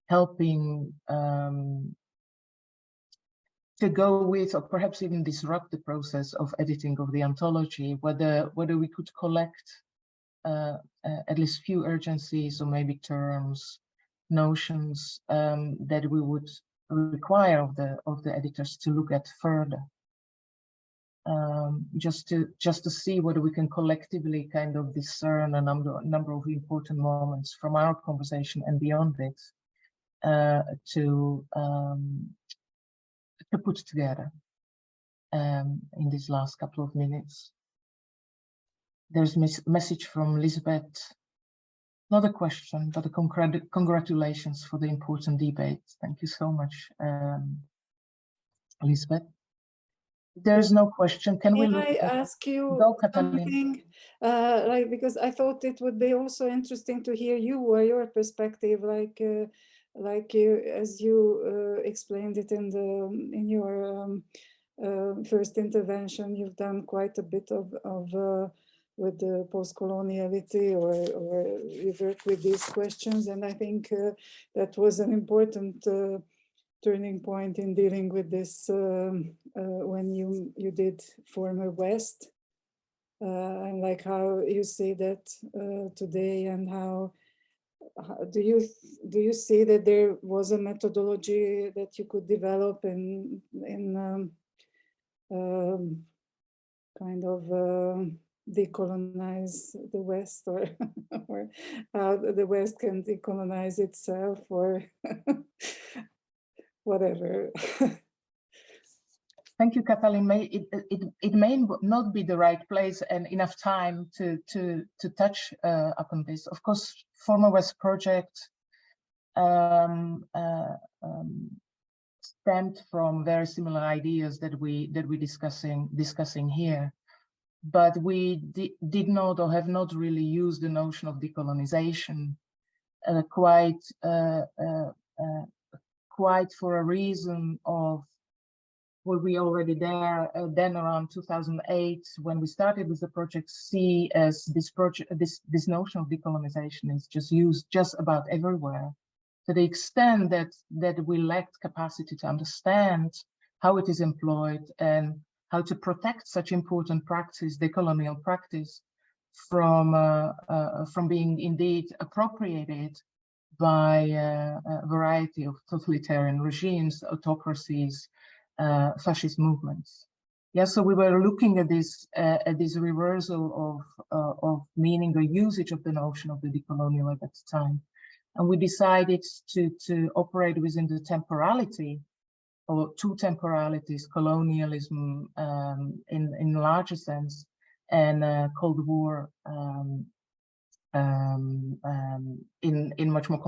helping to go with, or perhaps even disrupt, the process of editing of the anthology, whether we could collect at least few urgencies, or maybe terms, notions that we would require of the editors to look at further, just to see whether we can collectively kind of discern a number of important moments from our conversation and beyond it, to put together in these last couple of minutes. There's a message from Lisbeth, not a question, but a congratulations for the important debate. Thank you so much, Lisbeth. If there's no question, can we look I ask you go, Katalin? something, because I thought it would be also interesting to hear you or your perspective, like you, as you explained it in your first intervention. You've done quite a bit of with the post-coloniality, or you work with these questions, and I think that was an important turning point in dealing with this when you did Former West, and like how you see that today, and how do you see that there was a methodology that you could develop in kind of decolonize the West, or, or how the West can decolonize itself, or whatever. Thank you, Katalin. It may not be the right place and enough time to touch upon this. Of course, Former West project stemmed from very similar ideas that we're discussing here, but we did not or have not really used the notion of decolonization quite for a reason of, were we already there then around 2008 when we started with the project, see as this notion of decolonization is just used just about everywhere, to the extent that we lacked capacity to understand how it is employed and how to protect such important practice, decolonial practice, from being indeed appropriated by a variety of totalitarian regimes, autocracies, fascist movements. Yeah, so we were looking at this reversal of meaning, the usage of the notion of the decolonial at that time, and we decided to operate within the temporality, or two temporalities: colonialism in larger sense, and Cold War in much more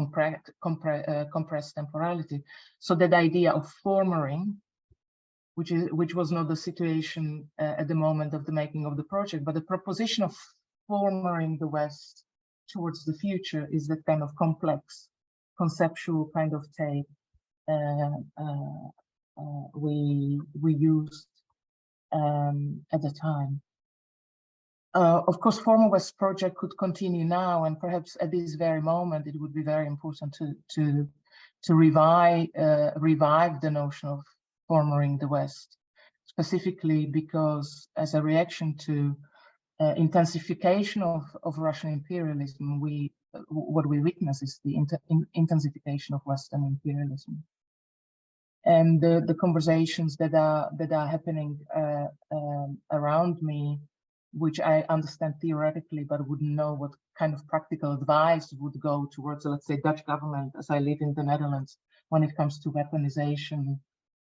compressed temporality. So that idea of formering, which was not the situation at the moment of the making of the project, but the proposition of forming the West towards the future, is that kind of complex conceptual kind of take we used at the time. Of course, Former West project could continue now, and perhaps at this very moment it would be very important to revive the notion of forming the West, specifically because as a reaction to intensification of Russian imperialism, what we witness is the intensification of Western imperialism, and the conversations that are happening around me, which I understand theoretically, but wouldn't know what kind of practical advice would go towards, let's say, Dutch government, as I live in the Netherlands, when it comes to weaponization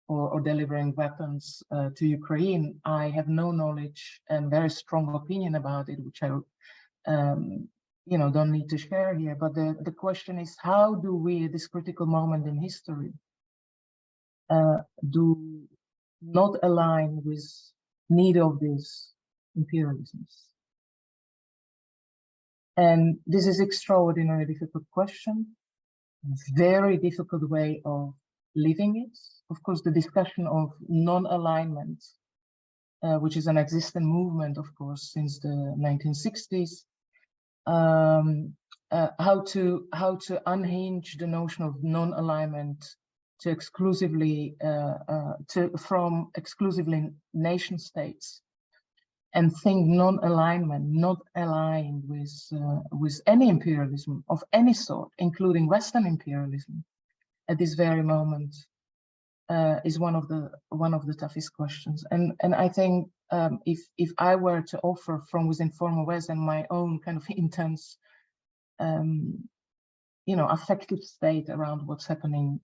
or delivering weapons to Ukraine. I have no knowledge and very strong opinion about it, which I don't need to share here. But the question is, how do we, at this critical moment in history, do not align with neither of these imperialisms? And this is extraordinarily difficult question, very difficult way of living it. Of course, the discussion of non-alignment, which is an existing movement, of course, since the 1960s, how to unhinge the notion of non-alignment to exclusively from exclusively nation states, and think non-alignment, not aligned with any imperialism of any sort, including Western imperialism, at this very moment, is one of the toughest questions. And I think if I were to offer from within Former West and my own kind of intense affective state around what's happening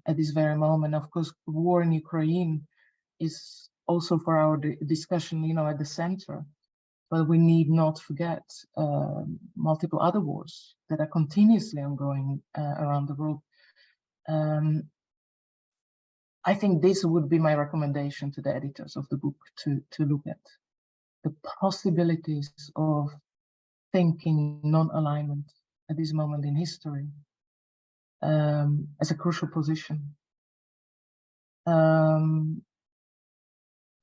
at this very moment, of course, war in Ukraine is also for our discussion, at the center. But we need not forget multiple other wars that are continuously ongoing around the world. I think this would be my recommendation to the editors of the book, to look at the possibilities of thinking non-alignment at this moment in history as a crucial position. I'm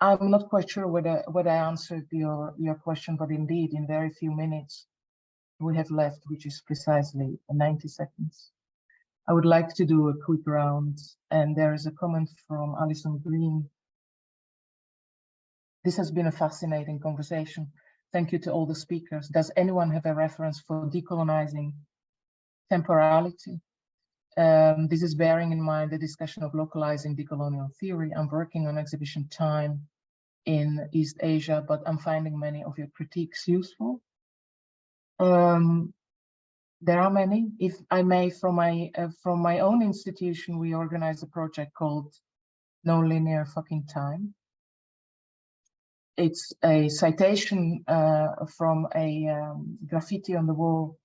not quite sure whether I answered your question, but indeed, in very few minutes we have left, which is precisely 90 seconds. I would like to do a quick round, and there is a comment from Alison Green. This has been a fascinating conversation. Thank you to all the speakers. Does anyone have a reference for decolonizing temporality? This is bearing in mind the discussion of localizing decolonial theory. I'm working on exhibition time in East Asia, but I'm finding many of your critiques useful. There are many. If I may, from my own institution, we organize a project called No Linear Fucking Time. It's a citation from a graffiti on the wall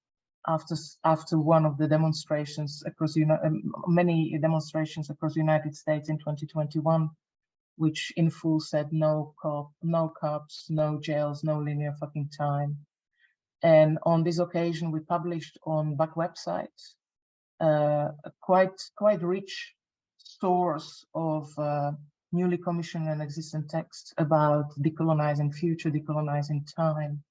after one of the demonstrations across many demonstrations across the United States in 2021, which in full said no cops, no jails, no linear fucking time. And on this occasion, we published on BAC website a quite rich source of newly commissioned and existing texts about decolonizing future, decolonizing time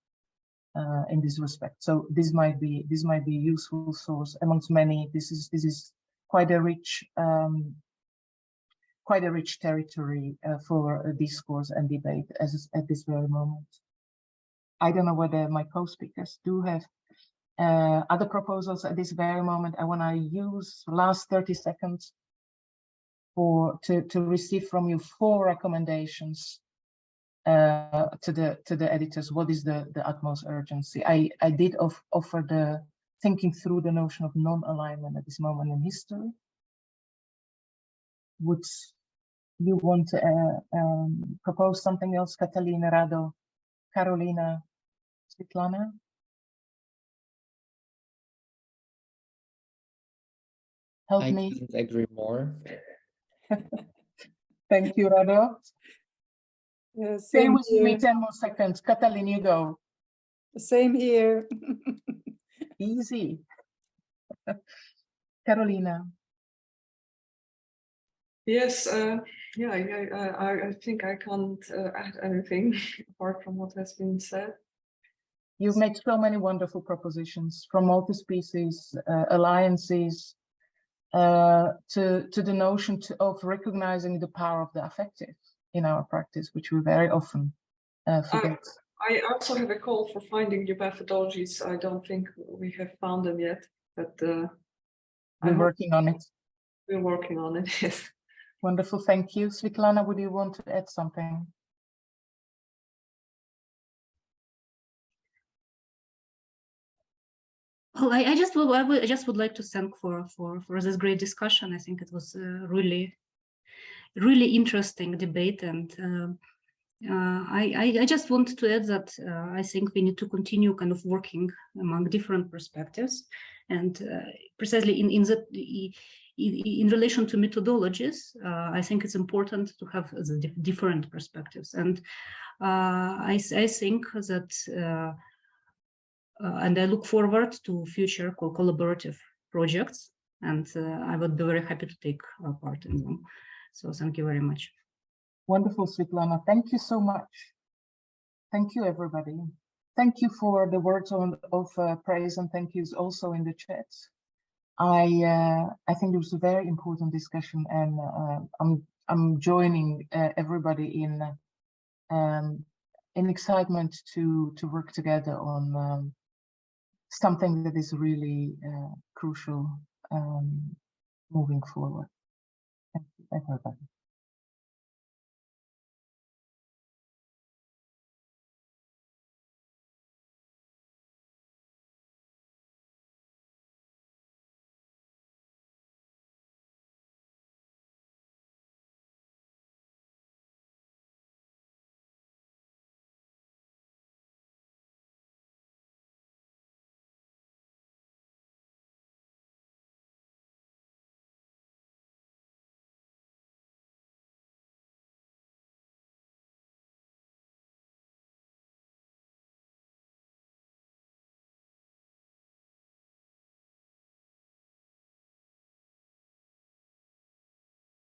in this respect. So this might be a useful source amongst many. This is quite a rich territory for a discourse and debate at this very moment. I don't know whether my co-speakers do have other proposals at this very moment. I want to use the last 30 seconds to receive from you 4 recommendations to the editors. What is the utmost urgency? I did offer the thinking through the notion of non-alignment at this moment in history. Would you want to propose something else, Katalin, Rado, Karolina, Svitlana? Help me. I couldn't agree more. Thank you, Rado. Stay with me 10 more seconds. Katalin, you go. Same here. Easy. Karolina. Yes, I think I can't add anything apart from what has been said. You've made so many wonderful propositions, from multi-species alliances to the notion of recognizing the power of the affective in our practice, which we very often forget. I also have a call for finding new methodologies. I don't think we have found them yet, but we're working on it. We're working on it, yes. Wonderful, thank you. Svitlana, would you want to add something? Well, I just would like to thank for this great discussion. I think it was a really interesting debate, and I just want to add that I think we need to continue kind of working among different perspectives, and precisely in relation to methodologies, I think it's important to have the different perspectives, and I think that. And I look forward to future collaborative projects, and I would be very happy to take part in them. So thank you very much. Wonderful, Svitlana. Thank you so much. Thank you, everybody. Thank you for the words of praise and thank yous also in the chat. I think it was a very important discussion, and I'm joining everybody in excitement to work together on something that is really crucial moving forward. Thank you, everybody.